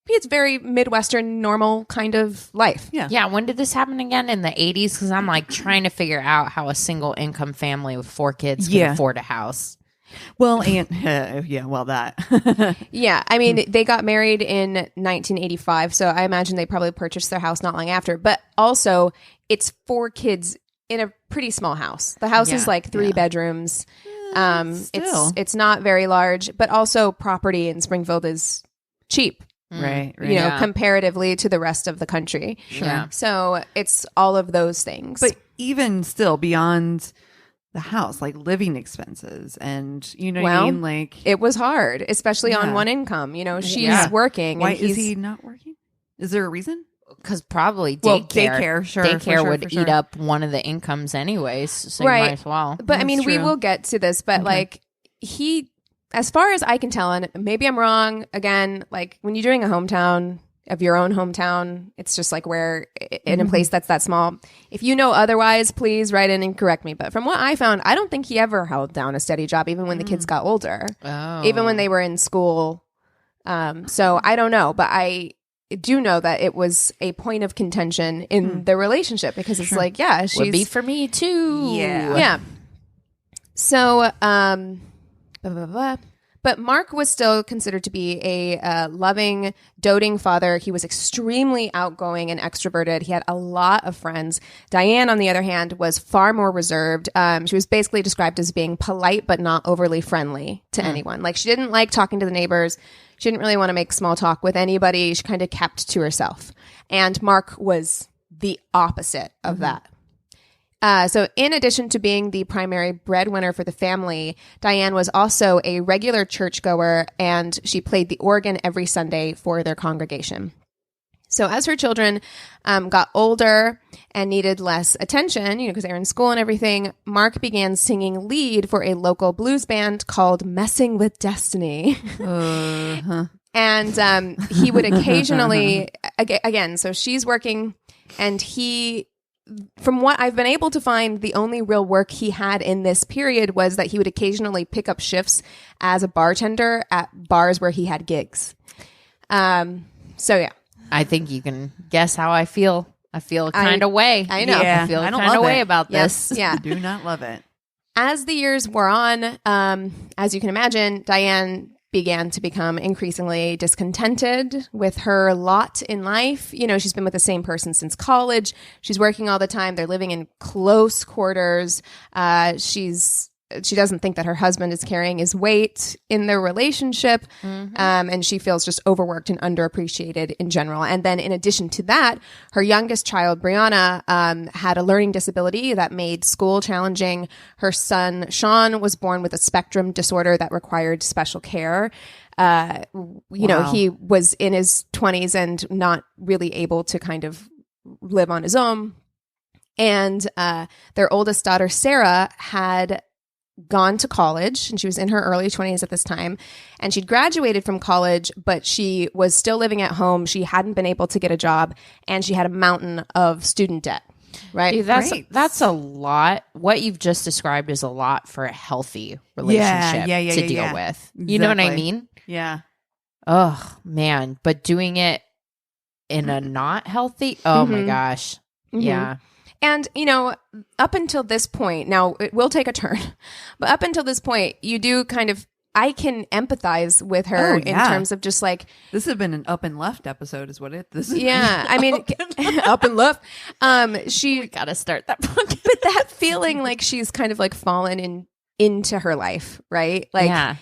be its very Midwestern, normal kind of life. Yeah. When did this happen again? In the 80s? Because I'm like trying to figure out how a single income family with 4 kids can afford a house. Well, and that. Yeah, I mean, they got married in 1985, so I imagine they probably purchased their house not long after. But also, it's 4 kids in a pretty small house. The house is like 3 bedrooms. It's not very large, but also property in Springfield is cheap. Right. You know, comparatively to the rest of the country. Sure. Yeah. So it's all of those things. But even still, beyond the house, like living expenses and, you know what I mean? Like, it was hard, especially on one income. You know, she's working. Why and is he not working? Is there a reason? Because probably daycare. Well, daycare, sure. Daycare would eat up one of the incomes anyways, so you might as well. But I mean, we will get to this, but like he, as far as I can tell, and maybe I'm wrong, again, like when you're doing a hometown of your own hometown, it's just like where in a place that's that small. If you know otherwise, please write in and correct me. But from what I found, I don't think he ever held down a steady job, even when the kids got older, even when they were in school. So I don't know, but I do know that it was a point of contention in the relationship because it's like, she's would be for me too. Yeah. So, blah, blah, blah. But Mark was still considered to be a loving, doting father. He was extremely outgoing and extroverted. He had a lot of friends. Diane, on the other hand, was far more reserved. She was basically described as being polite but not overly friendly to anyone. Like, she didn't like talking to the neighbors. She didn't really want to make small talk with anybody. She kind of kept to herself. And Mark was the opposite of that. So in addition to being the primary breadwinner for the family, Diane was also a regular churchgoer, and she played the organ every Sunday for their congregation. So as her children got older and needed less attention, you know, because they were in school and everything, Mark began singing lead for a local blues band called Messing with Destiny. And he would occasionally, again, so she's working, and he... From what I've been able to find, the only real work he had in this period was that he would occasionally pick up shifts as a bartender at bars where he had gigs. So yeah. I think you can guess how I feel. I feel kind of way. I know. I feel kind of way about this. Yeah. Do not love it. As the years wore on, as you can imagine, Diane began to become increasingly discontented with her lot in life. You know, she's been with the same person since college. She's working all the time. They're living in close quarters. She doesn't think that her husband is carrying his weight in their relationship. And she feels just overworked and underappreciated in general. And then in addition to that, her youngest child, Brianna, had a learning disability that made school challenging. Her son, Sean, was born with a spectrum disorder that required special care. You know, he was in his 20s and not really able to kind of live on his own. And their oldest daughter, Sarah, had gone to college, and she was in her early 20s at this time, and she'd graduated from college, but she was still living at home. She hadn't been able to get a job, and she had a mountain of student debt. Right? Dude, that's a lot. What you've just described is a lot for a healthy relationship to deal with. Exactly. You know what I mean? Yeah. Oh man, but doing it in a not healthy. Oh my gosh. Yeah. And, you know, up until this point, now it will take a turn, but up until this point, you do kind of, I can empathize with her in terms of just like... This has been an up and left episode is what it... This is I mean, up and left. We gotta start that podcast. But that feeling like she's kind of like fallen into her life, right? Like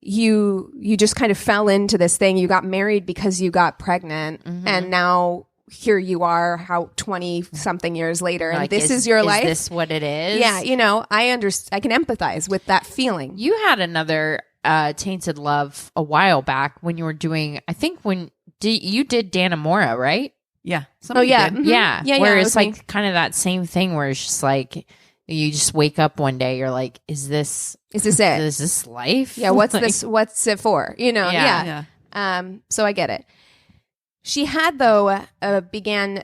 you just kind of fell into this thing. You got married because you got pregnant, and now here you are, how 20 something years later, and like, this is your life. Is this what it is? Yeah, you know, I can empathize with that feeling. You had another Tainted Love a while back when you were doing, I think you did Dan Amora, right? Yeah. Yeah. Yeah. Where it's like kind of that same thing where it's just like you just wake up one day, you're like, is this it? Is this life? Yeah. What's this? What's it for? You know? Yeah. So I get it. She had, though,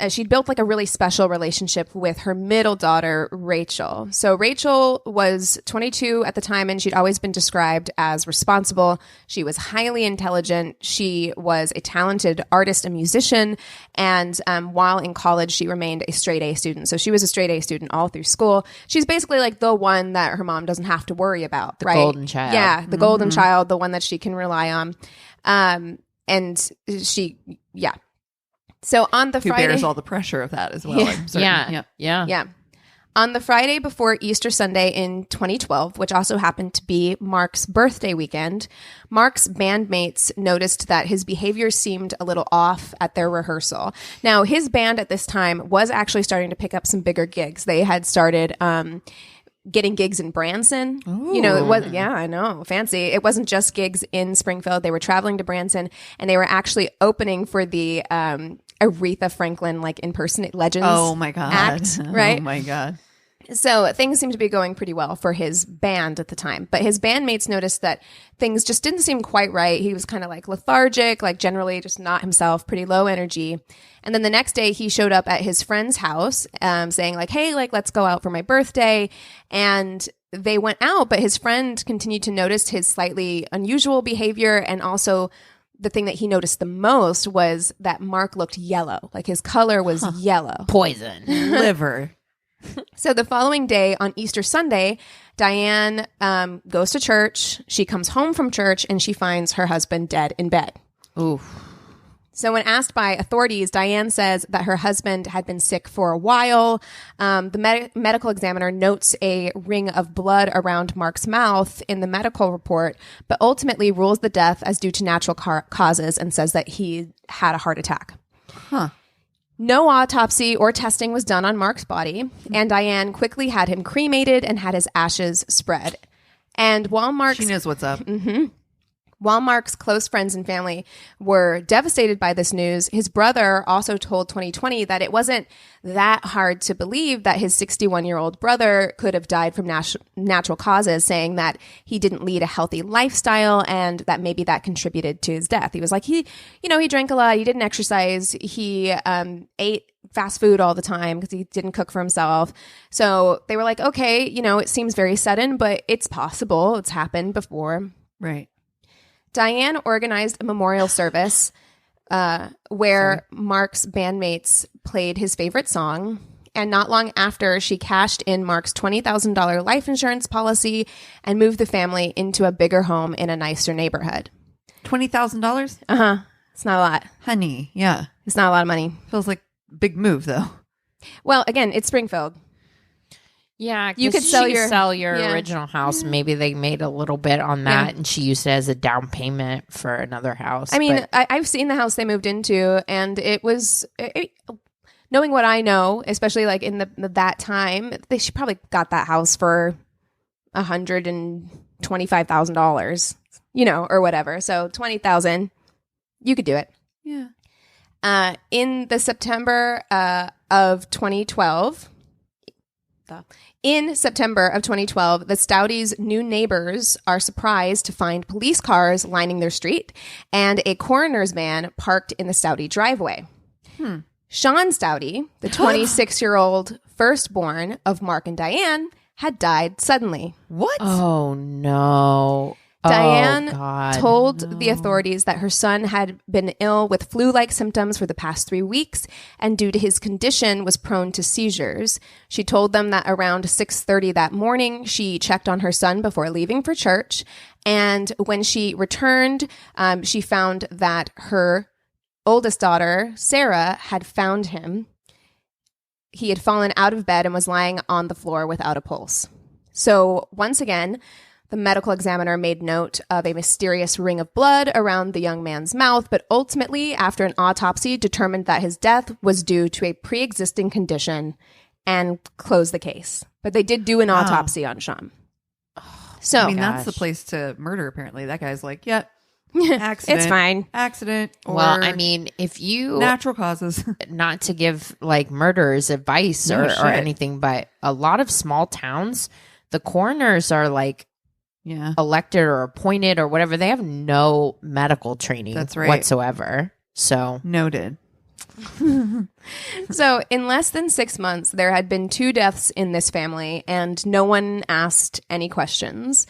she'd built like a really special relationship with her middle daughter, Rachel. So Rachel was 22 at the time, and she'd always been described as responsible. She was highly intelligent. She was a talented artist and musician. And while in college, she remained a straight A student. So she was a straight A student all through school. She's basically like the one that her mom doesn't have to worry about, the right? Golden child. Yeah, the golden child, the one that she can rely on. And she, So on the Who Friday, bears all the pressure of that as well. Yeah. On the Friday before Easter Sunday in 2012, which also happened to be Mark's birthday weekend, Mark's bandmates noticed that his behavior seemed a little off at their rehearsal. Now, his band at this time was actually starting to pick up some bigger gigs. They had started getting gigs in Branson. Ooh. You know, it was, I know, fancy. It wasn't just gigs in Springfield. They were traveling to Branson, and they were actually opening for the Aretha Franklin, like, impersonate Legends act, right? Oh my God. So things seemed to be going pretty well for his band at the time, but his bandmates noticed that things just didn't seem quite right. He was kind of like lethargic, like generally just not himself, pretty low energy. And then the next day he showed up at his friend's house saying like, hey, like, let's go out for my birthday. And they went out, but his friend continued to notice his slightly unusual behavior. And also the thing that he noticed the most was that Mark looked yellow. Like his color was yellow. Poison. Liver. So the following day on Easter Sunday, Diane goes to church. She comes home from church and she finds her husband dead in bed. Ooh. So when asked by authorities, Diane says that her husband had been sick for a while. The medical examiner notes a ring of blood around Mark's mouth in the medical report, but ultimately rules the death as due to natural causes and says that he had a heart attack. Huh. No autopsy or testing was done on Mark's body, and Diane quickly had him cremated and had his ashes spread. And while She knows what's up. While Mark's close friends and family were devastated by this news, his brother also told 2020 that it wasn't that hard to believe that his 61-year-old brother could have died from natural causes, saying that he didn't lead a healthy lifestyle and that maybe that contributed to his death. He was like, he drank a lot, he didn't exercise, he ate fast food all the time because he didn't cook for himself. So they were like, okay, it seems very sudden, but it's possible. It's happened before. Right. Diane organized a memorial service where Mark's bandmates played his favorite song. And not long after, she cashed in Mark's $20,000 life insurance policy and moved the family into a bigger home in a nicer neighborhood. $20,000? Uh-huh. It's not a lot. Honey, yeah. It's not a lot of money. Feels like a big move, though. Well, again, it's Springfield. Yeah, you could sell your original house. Maybe they made a little bit on that, and she used it as a down payment for another house. I mean, I've seen the house they moved into, and it was knowing what I know, especially like in that time, she probably got that house for $125,000, or whatever. So $20,000, you could do it. Yeah. In the September of 2012. In September of 2012, the Staudtes' new neighbors are surprised to find police cars lining their street and a coroner's van parked in the Staudte driveway. Sean Staudte, the 26-year-old firstborn of Mark and Diane, had died suddenly. What? Oh, no. Diane told the authorities that her son had been ill with flu-like symptoms for the past 3 weeks, and due to his condition was prone to seizures. She told them that around 6:30 that morning, she checked on her son before leaving for church, and when she returned, she found that her oldest daughter, Sarah, had found him. he had fallen out of bed and was lying on the floor without a pulse. So once again, the medical examiner made note of a mysterious ring of blood around the young man's mouth, but ultimately, after an autopsy, determined that his death was due to a pre-existing condition and closed the case. But they did do an autopsy on Sean. So I mean, that's the place to murder, apparently. That guy's like, yeah, accident. It's fine. Accident. Or Well, I mean, if you natural causes. not to give like murderers advice No or shit. anything, but a lot of small towns, the coroners are like Yeah. elected or appointed or whatever. They have no medical training That's right. whatsoever. So Noted. So in less than 6 months, there had been 2 deaths in this family, and no one asked any questions.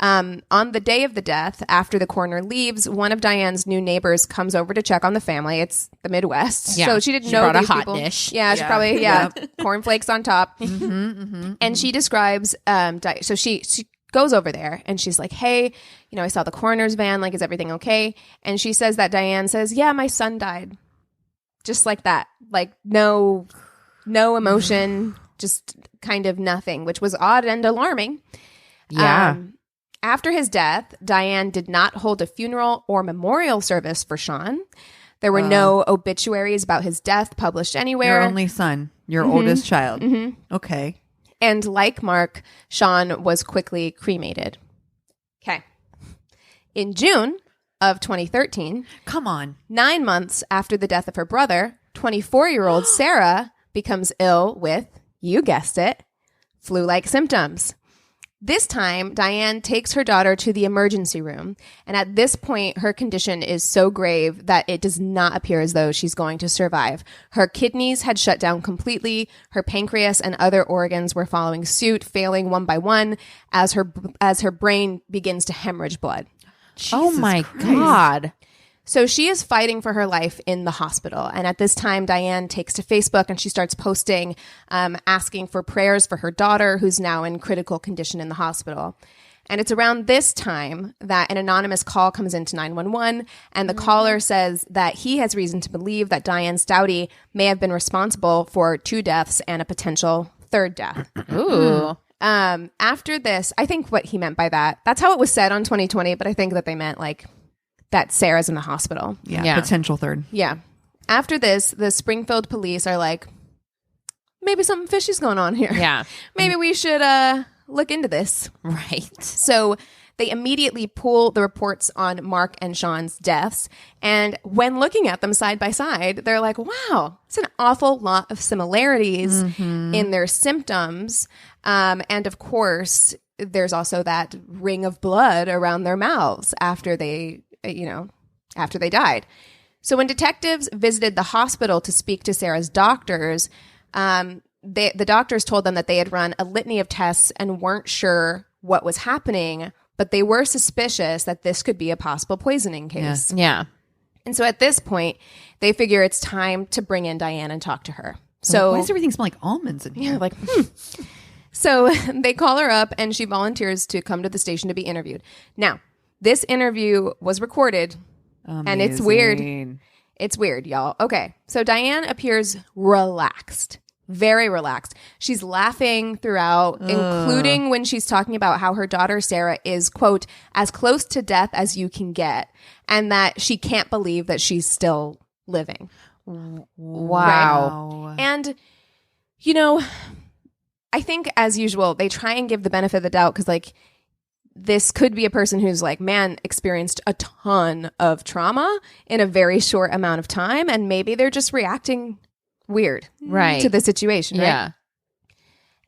On the day of the death, after the coroner leaves, one of Diane's new neighbors comes over to check on the family. It's the Midwest, Yeah. so she didn't She know brought a these hot people. dish. Yeah, she Yeah. probably cornflakes on top. Mm-hmm. And she describes, so she goes over there and she's like, hey, I saw the coroner's van. Like, is everything okay? And she says that Diane says, yeah, my son died. Just like that. Like, no emotion, just kind of nothing, which was odd and alarming. yeah. After his death, Diane did not hold a funeral or memorial service for Sean. There were no obituaries about his death published anywhere. Your only son, your Mm-hmm. oldest child. Okay. And like Mark, Sean was quickly cremated. Okay. In June of 2013, Come on. 9 months after the death of her brother, 24-year-old Sarah becomes ill with, you guessed it, flu-like symptoms. This time, Diane takes her daughter to the emergency room, and at this point, her condition is so grave that it does not appear as though she's going to survive. Her kidneys had shut down completely, her pancreas and other organs were following suit, failing one by one as her brain begins to hemorrhage blood. Oh Jesus my Christ. God. So she is fighting for her life in the hospital. And at this time, Diane takes to Facebook and she starts posting, asking for prayers for her daughter, who's now in critical condition in the hospital. And it's around this time that an anonymous call comes into 911, and the caller says that he has reason to believe that Diane Staudte may have been responsible for 2 deaths and a potential 3rd death. Ooh. After this, I think what he meant by that's how it was said on 2020, but I think that they meant like that Sarah's in the hospital. Yeah. Potential 3rd. Yeah. After this, the Springfield police are like, maybe something fishy's going on here. Yeah. Maybe we should look into this. Right. So they immediately pull the reports on Mark and Sean's deaths. And when looking at them side by side, they're like, wow, it's an awful lot of similarities in their symptoms. And of course, there's also that ring of blood around their mouths after they died. So when detectives visited the hospital to speak to Sarah's doctors, the doctors told them that they had run a litany of tests and weren't sure what was happening, but they were suspicious that this could be a possible poisoning case. Yeah. And so at this point, they figure it's time to bring in Diane and talk to her. So Why does everything smell like almonds in here? yeah, like, So they call her up and she volunteers to come to the station to be interviewed. Now, this interview was recorded. And it's weird. Amazing. It's weird, y'all. Okay. So Diane appears relaxed, very relaxed. She's laughing throughout, including when she's talking about how her daughter, Sarah, is, quote, as close to death as you can get, and that she can't believe that she's still living. Wow. And, I think, as usual, they try and give the benefit of the doubt because, like, this could be a person who's like, man, experienced a ton of trauma in a very short amount of time. And maybe they're just reacting weird Right. to the situation. Right?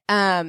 Yeah.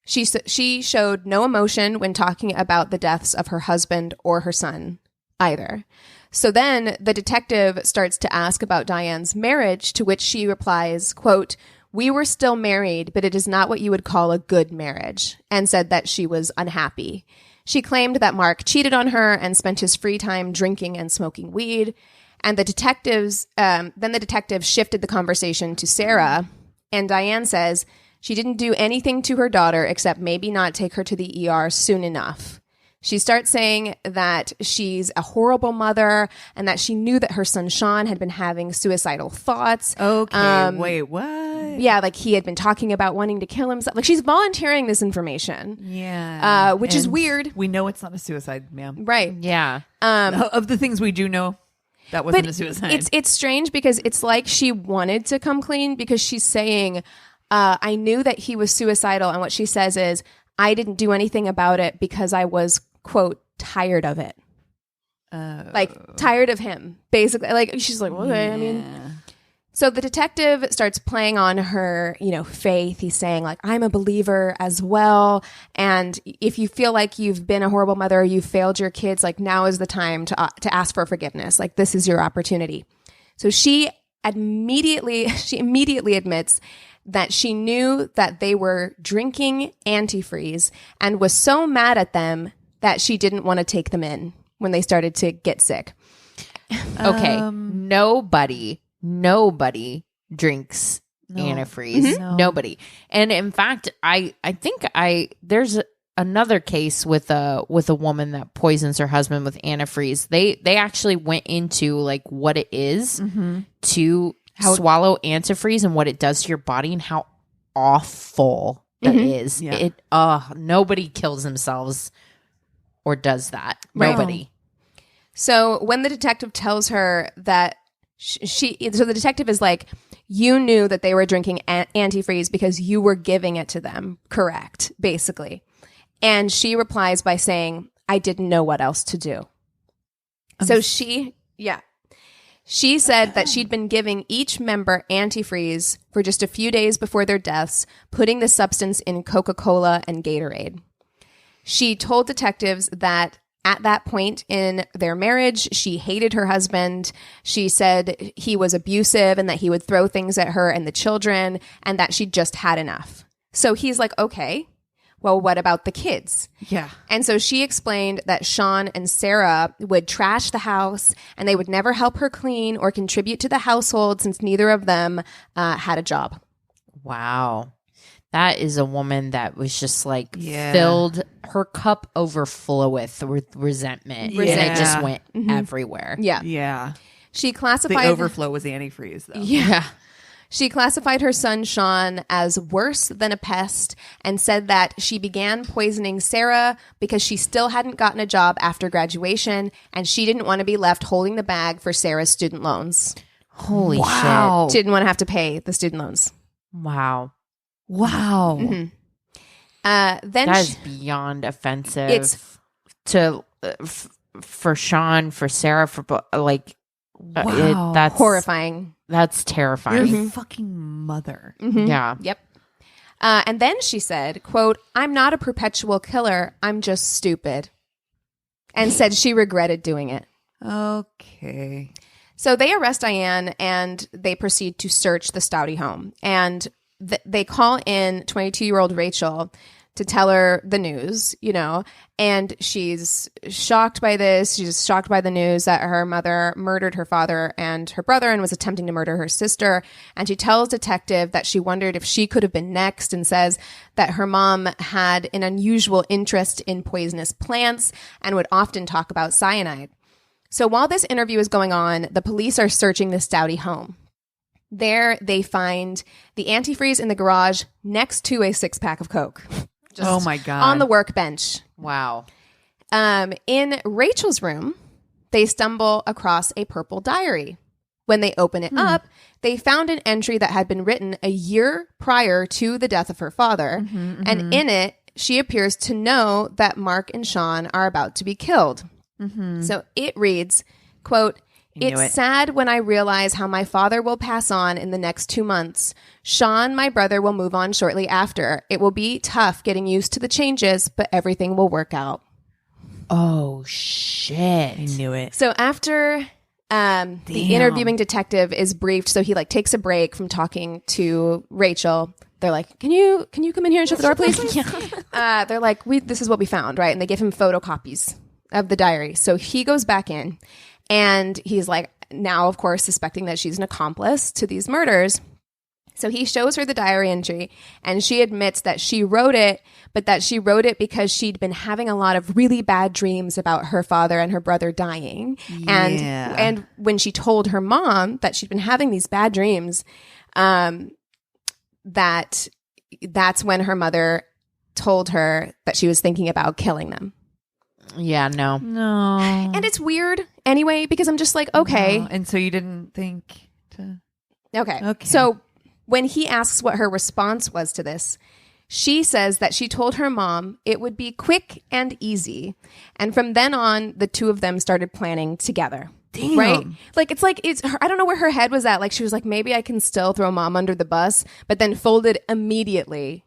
She showed no emotion when talking about the deaths of her husband or her son either. So then the detective starts to ask about Diane's marriage, to which she replies, quote, "We were still married, but it is not what you would call a good marriage," and said that she was unhappy. She claimed that Mark cheated on her and spent his free time drinking and smoking weed. And the detectives shifted the conversation to Sarah. And Diane says she didn't do anything to her daughter except maybe not take her to the ER soon enough. She starts saying that she's a horrible mother and that she knew that her son Sean had been having suicidal thoughts. Okay, wait, what? Yeah, like he had been talking about wanting to kill himself. Like she's volunteering this information. Yeah. Which is And weird. We know it's not a suicide, ma'am. Right. Yeah. Of the things we do know, that wasn't a suicide. It's strange because it's like she wanted to come clean because she's saying, I knew that he was suicidal. And what she says is, I didn't do anything about it because I was, quote, tired of it. Like tired of him, basically. Like she's like, okay, I mean. So the detective starts playing on her, faith. He's saying like, I'm a believer as well. And if you feel like you've been a horrible mother, or you've failed your kids, like now is the time to ask for forgiveness. Like this is your opportunity. So she immediately admits that she knew that they were drinking antifreeze and was so mad at them that she didn't want to take them in when they started to get sick. Okay. Nobody drinks antifreeze. No. Nobody. And in fact, I think there's another case with a woman that poisons her husband with antifreeze. They actually went into like what it is to swallow antifreeze and what it does to your body and how awful that is. Yeah. Nobody kills themselves or does that. Right. Nobody. So when the detective tells her that so the detective is like, you knew that they were drinking antifreeze because you were giving it to them, correct, basically. And she replies by saying, I didn't know what else to do. So she said that she'd been giving each member antifreeze for just a few days before their deaths, putting the substance in Coca-Cola and Gatorade. She told detectives that at that point in their marriage, she hated her husband. She said he was abusive and that he would throw things at her and the children and that she just had enough. So he's like, okay, well, what about the kids? Yeah. And so she explained that Sean and Sarah would trash the house and they would never help her clean or contribute to the household since neither of them had a job. Wow. That is a woman that was just like Yeah. filled, her cup overfloweth with resentment. And it just went everywhere. Yeah. Yeah. She The classified overflow was antifreeze, though. Yeah. She classified her son Sean as worse than a pest and said that she began poisoning Sarah because she still hadn't gotten a job after graduation and she didn't want to be left holding the bag for Sarah's student loans. Holy Wow. She didn't want to have to pay the student loans. shit. Wow. Wow. Then That is beyond offensive. It's- to for Sean, for Sarah, for like Wow. that's horrifying. That's You're terrifying. a fucking mother. Yeah. Yep. And then she said, quote, I'm not a perpetual killer. I'm just stupid. And said she regretted doing it. Okay. So they arrest Diane and they proceed to search the Staudte home. And they call in 22-year-old Rachel to tell her the news, and she's shocked by this. She's shocked by the news that her mother murdered her father and her brother and was attempting to murder her sister. And she tells detective that she wondered if she could have been next and says that her mom had an unusual interest in poisonous plants and would often talk about cyanide. So while this interview is going on, the police are searching the Staudte home. There, they find the antifreeze in the garage next to a 6-pack of Coke. Just Oh my God. on the workbench. Wow. In Rachel's room, they stumble across a purple diary. When they open it up, they found an entry that had been written a year prior to the death of her father. And in it, she appears to know that Mark and Sean are about to be killed. So it reads, quote, It's sad when I realize how my father will pass on in the next 2 months. Sean, my brother, will move on shortly after. It will be tough getting used to the changes, but everything will work out. Oh shit. I knew it. So after the interviewing detective is briefed, so he takes a break from talking to Rachel. They're like, can you come in here and shut the door, please? They're like, this is what we found, right? And they give him photocopies of the diary. So he goes back in and he's like, now, of course, suspecting that she's an accomplice to these murders. So he shows her the diary entry, and she admits that she wrote it, but that she wrote it because she'd been having a lot of really bad dreams about her father and her brother dying. Yeah. And when she told her mom that she'd been having these bad dreams, that's when her mother told her that she was thinking about killing them. Yeah, no. And it's weird anyway, because I'm just like, okay. No. And so you didn't think to... Okay. So when he asks what her response was to this, she says that she told her mom it would be quick and easy. And from then on, the two of them started planning together. Damn. Right? Like, it's I don't know where her head was at. Like, she was like, maybe I can still throw mom under the bus, but then folded immediately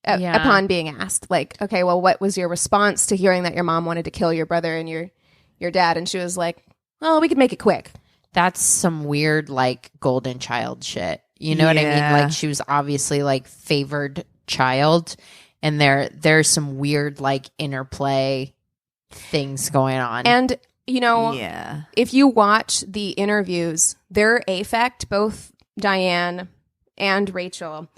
upon being asked. Like, okay, well, what was your response to hearing that your mom wanted to kill your brother and your dad? And she was like, well, we could make it quick. That's some weird, like, golden child shit. You know what I mean? Like, she was obviously, like, favored child, and there's some weird, like, interplay things going on. And, you know, if you watch the interviews, their affect, both Diane and Rachel,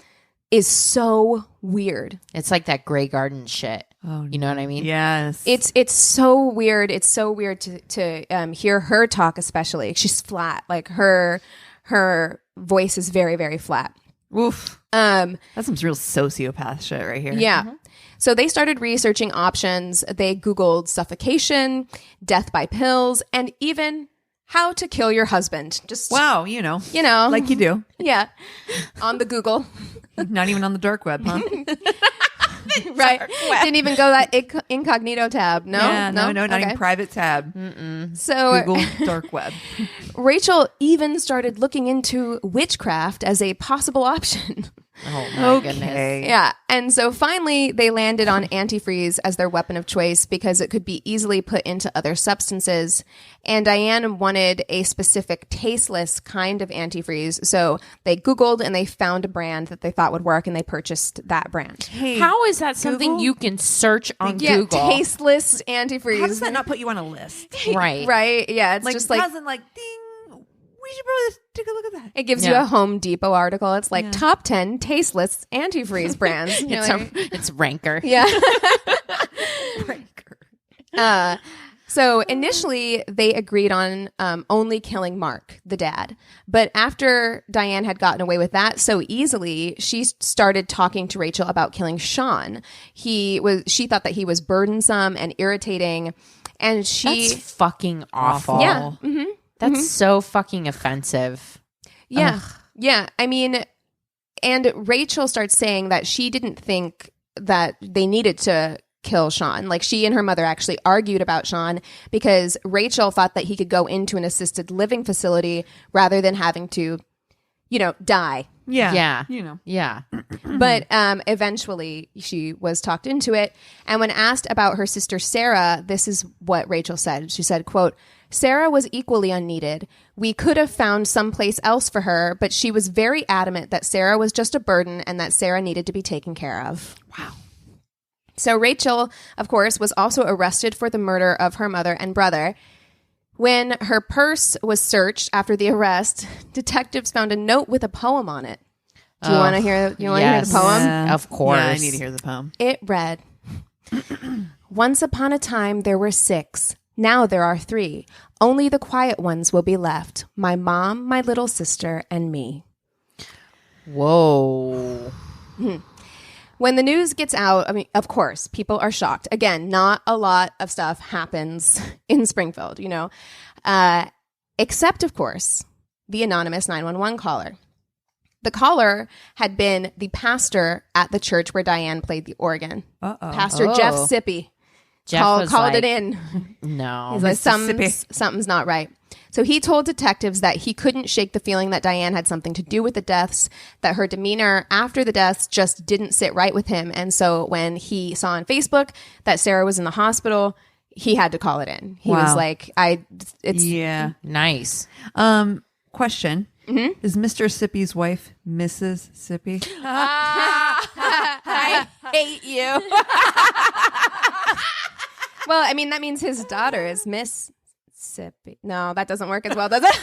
is so weird. It's like that Grey Garden shit. Oh, you know what I mean? Yes. It's so weird. It's so weird to hear her talk, especially. She's flat. Like her voice is very, very flat. Oof. That's some real sociopath shit right here. Yeah. Mm-hmm. So they started researching options. They Googled suffocation, death by pills, and even how to kill your husband. Just wow, you know, like you do. Yeah, on the Google. Not even on the dark web, huh? Right. Didn't even go that incognito tab. No, yeah, no, not even private tab. So Google dark web. Rachel even started looking into witchcraft as a possible option. Oh my goodness. Yeah. And so finally they landed on antifreeze as their weapon of choice because it could be easily put into other substances. And Diane wanted a specific tasteless kind of antifreeze. So they Googled and they found a brand that they thought would work, and they purchased that brand. Hey, how is that something Google? You can search on Yeah, Google? tasteless antifreeze. How does that not put you on a list? Right. Right. Yeah. It's Like, just like, hasn't like, ding, we should probably take a look at that. it gives you a Home Depot article. It's like top 10 tasteless antifreeze brands. You're like, It's Ranker. yeah. So initially they agreed on only killing Mark, the dad. But after Diane had gotten away with that so easily, she started talking to Rachel about killing Sean. She thought that he was burdensome and irritating, and That's fucking awful. Yeah. Mm-hmm. That's so fucking offensive. Yeah. Ugh. Yeah. I mean, and Rachel starts saying that she didn't think that they needed to kill Sean. Like, she and her mother actually argued about Sean because Rachel thought that he could go into an assisted living facility rather than having to, die. Yeah. Yeah. Yeah. But eventually she was talked into it. And when asked about her sister Sarah, this is what Rachel said. She said, quote, "Sarah was equally unneeded. We could have found someplace else for her, but she was very adamant that Sarah was just a burden and that Sarah needed to be taken care of." Wow. So Rachel, of course, was also arrested for the murder of her mother and brother. When her purse was searched after the arrest, detectives found a note with a poem on it. Do you want to hear? You want to hear the poem? Yeah. Of course. Yeah, I need to hear the poem. It read, "Once upon a time there were 6. Now there are 3. Only the quiet ones will be left. My mom, my little sister, and me." Whoa. When the news gets out, I mean, of course, people are shocked. Again, not a lot of stuff happens in Springfield, except, of course, the anonymous 911 caller. The caller had been the pastor at the church where Diane played the organ. Pastor Jeff Sippy. Called it in. No. He's like, something's not right. So he told detectives that he couldn't shake the feeling that Diane had something to do with the deaths, that her demeanor after the deaths just didn't sit right with him. And so when he saw on Facebook that Sarah was in the hospital, he had to call it in. He was like, Yeah. Nice. Question. Mm-hmm. Is Mr. Sippy's wife Mrs. Sippy? I hate you. Well, I mean, that means his daughter is Miss Sippy. No, that doesn't work as well, does it?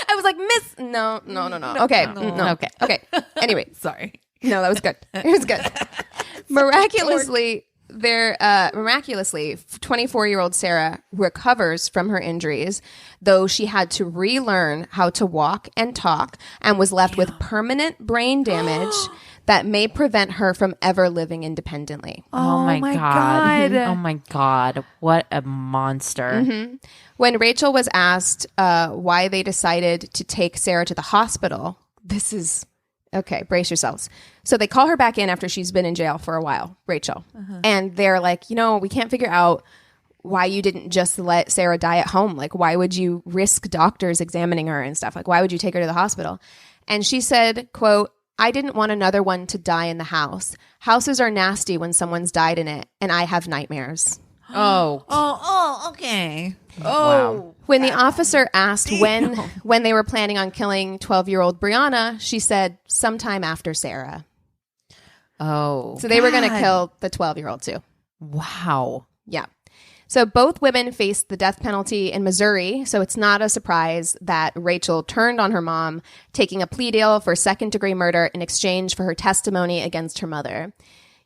I was like, Miss. No. Okay. No. Okay. Anyway. Sorry. No, that was good. It was good. Miraculously, 24-year-old Sarah recovers from her injuries, though she had to relearn how to walk and talk and was left with permanent brain damage that may prevent her from ever living independently. Oh my God. Oh my God. What a monster. When Rachel was asked why they decided to take Sarah to the hospital, this is... Okay, brace yourselves. So they call her back in after she's been in jail for a while, Rachel. And they're like, we can't figure out why you didn't just let Sarah die at home. Like, why would you risk doctors examining her and stuff? Like, why would you take her to the hospital? And she said, quote, I didn't want another one to die in the house. Houses are nasty when someone's died in it, and I have nightmares. Okay. Wow. When the officer asked when they were planning on killing 12-year-old Brianna, she said sometime after Sarah. Oh. So they were going to kill the 12-year-old too. Wow. Yeah. So both women faced the death penalty in Missouri, so it's not a surprise that Rachel turned on her mom, taking a plea deal for second-degree murder in exchange for her testimony against her mother.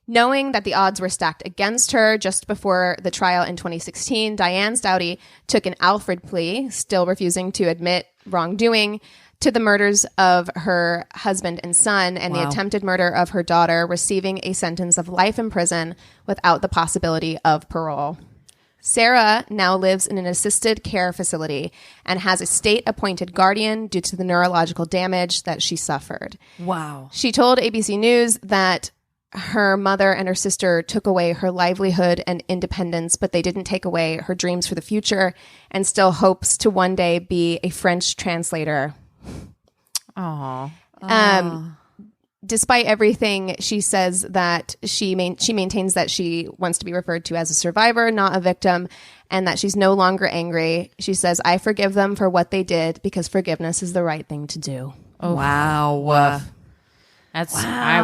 Knowing that the odds were stacked against her, just before the trial in 2016, Diane Staudte took an Alfred plea, still refusing to admit wrongdoing, to the murders of her husband and son and the attempted murder of her daughter, receiving a sentence of life in prison without the possibility of parole. Sarah now lives in an assisted care facility and has a state-appointed guardian due to the neurological damage that she suffered. Wow. She told ABC News that her mother and her sister took away her livelihood and independence, but they didn't take away her dreams for the future, and still hopes to one day be a French translator. Oh. Despite everything, she says that she maintains that she wants to be referred to as a survivor, not a victim, and that she's no longer angry. She says, I forgive them for what they did because forgiveness is the right thing to do. Oh. Wow. I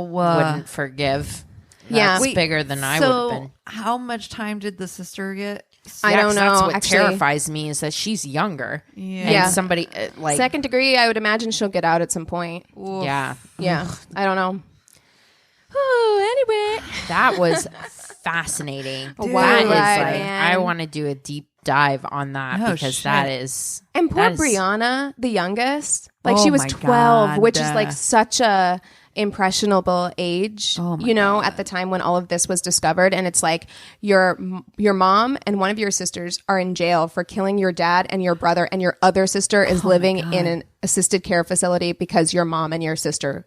wouldn't forgive. Yeah. That's bigger than I would have been. How much time did the sister get? I don't know. That's what Actually, terrifies me is that she's younger. Yeah. And somebody like second degree, I would imagine she'll get out at some point. Oof. Yeah. Yeah. I don't know. Oh, anyway. That was fascinating. Dude, That is right, like, man. I want to do a deep dive on that Oh, because shit. that is. And poor that is- Brianna, the youngest, like Oh she was my 12, God. which is like such a impressionable age, Oh my God. at the time when all of this was discovered. And it's like your mom and one of your sisters are in jail for killing your dad and your brother, and your other sister is living in an assisted care facility because your mom and your sister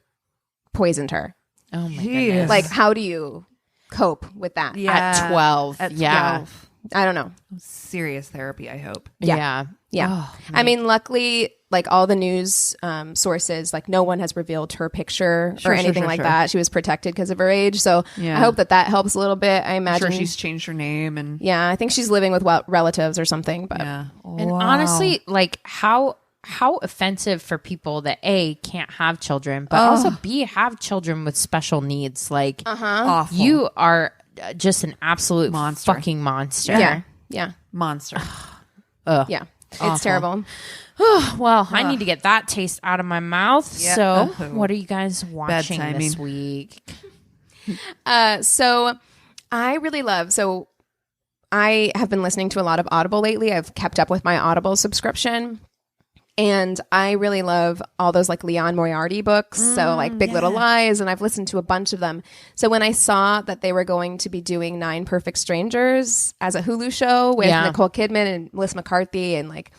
poisoned her. Oh my Jeez. goodness. Like, how do you cope with that? At 12. At Yeah. 12. I don't know. Serious therapy, I hope. Yeah. Yeah. Oh, I mean, luckily, like all the news sources, like no one has revealed her picture Sure, or anything sure, like sure. that. She was protected because of her age. So Yeah. I hope that helps a little bit. I I'm imagine sure she's changed her name and yeah, I think she's living with relatives or something. But yeah. And honestly, like how offensive for people that A, can't have children, but also B, have children with special needs. Like Awful. you are just an absolute Monster. fucking monster. yeah, monster. yeah. It's terrible. Well, I need to get that taste out of my mouth. Yeah. So, Oh. what are you guys watching Bedtiming. this week? So I really love. So I have been listening to a lot of Audible lately. I've kept up with my Audible subscription. And I really love all those like Leon Moriarty books. So like Big Little Lies. And I've listened to a bunch of them. So when I saw that they were going to be doing 9 Perfect Strangers as a Hulu show with Nicole Kidman and Melissa McCarthy and like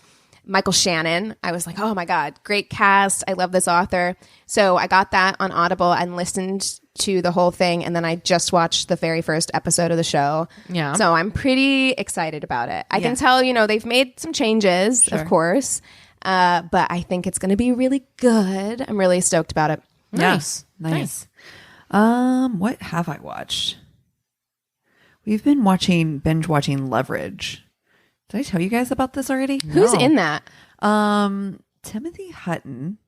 Michael Shannon, I was like, oh my God, great cast. I love this author. So I got that on Audible and listened to the whole thing. And then I just watched the very first episode of the show. Yeah. So I'm pretty excited about it. I can tell, they've made some changes, of course. But I think it's going to be really good. I'm really stoked about it. Nice. Nice. What have I watched? We've been binge watching Leverage. Did I tell you guys about this already? Who's in that? Timothy Hutton.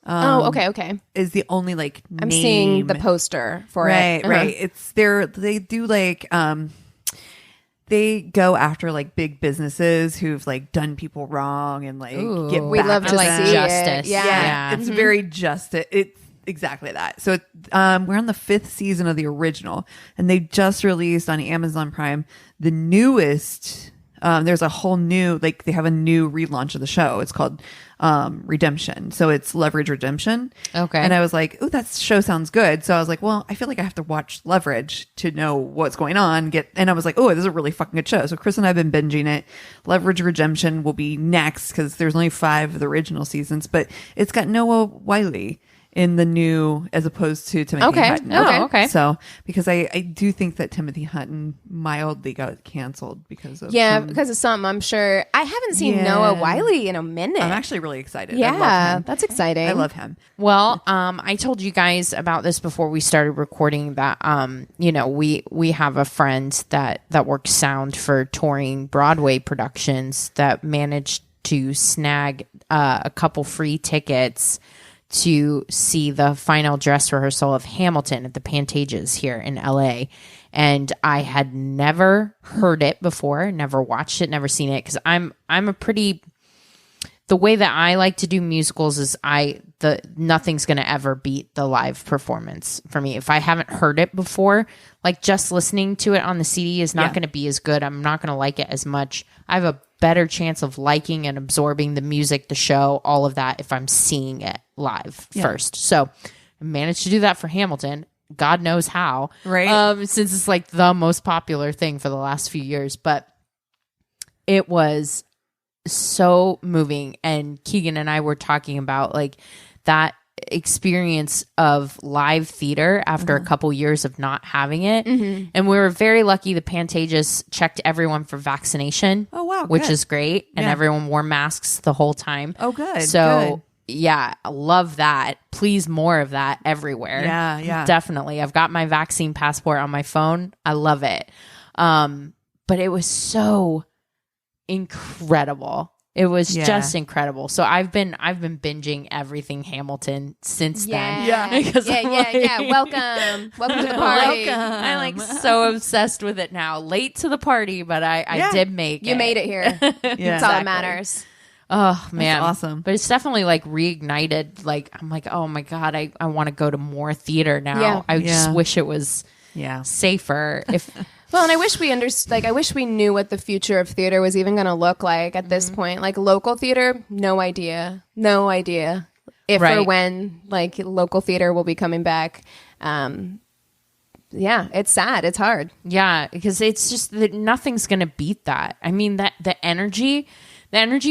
Okay. Is the only like I'm name. seeing the poster for it. Right. It's they do like they go after like big businesses who've like done people wrong and like get we back love at to them. see justice. it. Yeah. It's very justice. It's exactly that. So we're on the 5th season of the original, and they just released on Amazon Prime the newest. There's a whole new, like they have a new relaunch of the show. It's called Redemption. So it's Leverage Redemption. Okay. And I was like, oh, that show sounds good. So I was like, well, I feel like I have to watch Leverage to know what's going on. And I was like, oh, this is a really fucking good show. So Chris and I have been binging it. Leverage Redemption will be next because there's only 5 of the original seasons, but it's got Noah Wiley in the new, as opposed to Timothy Hutton. Okay. So because I do think that Timothy Hutton mildly got canceled because of because of something, I'm sure. I haven't seen Noah Wiley in a minute. I'm actually really excited. I love Yeah, him. that's exciting. I love him. Well, I told you guys about this before we started recording that, we have a friend that works sound for touring Broadway productions that managed to snag a couple free tickets to see the final dress rehearsal of Hamilton at the Pantages here in LA. And I had never heard it before, never watched it, never seen it. Cause I'm a pretty, the way that I like to do musicals is nothing's going to ever beat the live performance for me. If I haven't heard it before, like just listening to it on the CD is not going to be as good. I'm not going to like it as much. I have a better chance of liking and absorbing the music, the show, all of that if I'm seeing it live first. So I managed to do that for Hamilton. God knows how. Right. Since it's like the most popular thing for the last few years. But it was so moving. And Keegan and I were talking about like that experience of live theater after a couple years of not having it. And we were very lucky. The Pantages checked everyone for vaccination. Oh, wow. Which good. is great. And everyone wore masks the whole time. Oh, good. So yeah, I love that. Please, more of that everywhere. Yeah. Definitely. I've got my vaccine passport on my phone. I love it. But it was so incredible. It was just incredible. So I've been binging everything Hamilton since then. Yeah. Welcome to the party. I'm like so obsessed with it now. Late to the party, but I did make it. You made it here. That's all that matters. Oh man, that's awesome. But it's definitely like reignited. Like I'm like, oh my god, I want to go to more theater now. Yeah. I just wish it was safer. If well, and I wish we understood. Like, I wish we knew what the future of theater was even going to look like at this point. Like local theater, no idea if or when like local theater will be coming back. Yeah, it's sad. It's hard. Yeah, because it's just that nothing's going to beat that. I mean, that the energy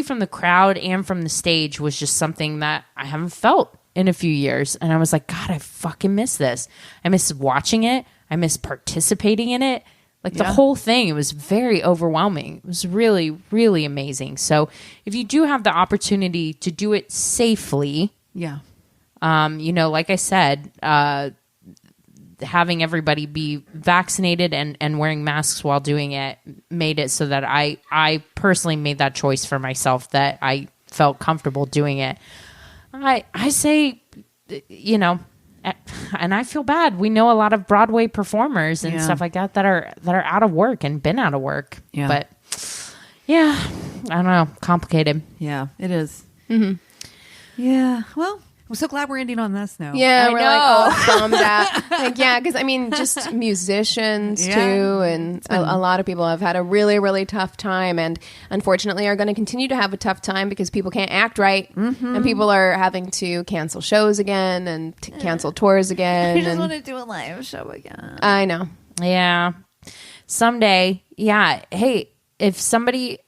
from the crowd and from the stage was just something that I haven't felt in a few years. And I was like, God, I fucking miss this. I miss watching it. I miss participating in it. Like the whole thing, it was very overwhelming. It was really, really amazing. So if you do have the opportunity to do it safely, like I said, having everybody be vaccinated and wearing masks while doing it made it so that I personally made that choice for myself, that I felt comfortable doing it. I say, and I feel bad. We know a lot of Broadway performers and stuff like that are out of work and been out of work. Yeah. But I don't know. Complicated. Yeah, it is. Mm-hmm. Yeah. Well, I'm so glad we're ending on this note. Yeah, we're like all bummed out. Like, yeah, because I mean, just musicians too, and a lot of people have had a really, really tough time, and unfortunately are going to continue to have a tough time because people can't act right, and people are having to cancel shows again and cancel tours again. I just want to do a live show again. I know. Yeah, someday. Yeah. Hey, if somebody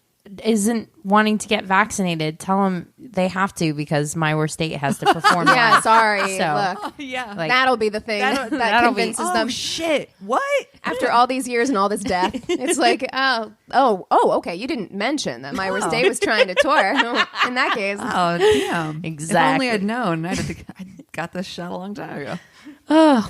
isn't wanting to get vaccinated, tell them they have to, because My Worst Date has to perform. Sorry. So, look, like, that'll be the thing that convinces them. Shit, what? After all these years and all this death, it's like, okay, you didn't mention that My Worst Date was trying to tour. In that case, oh damn, exactly. If only I'd known. I got this shot a long time ago.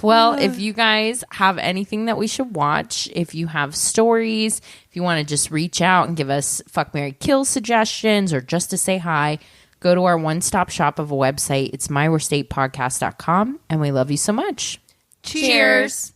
Well, if you guys have anything that we should watch, if you have stories, if you want to just reach out and give us Fuck, Marry, Kill suggestions or just to say hi, go to our one-stop shop of a website. It's myworstatepodcast.com, and we love you so much. Cheers.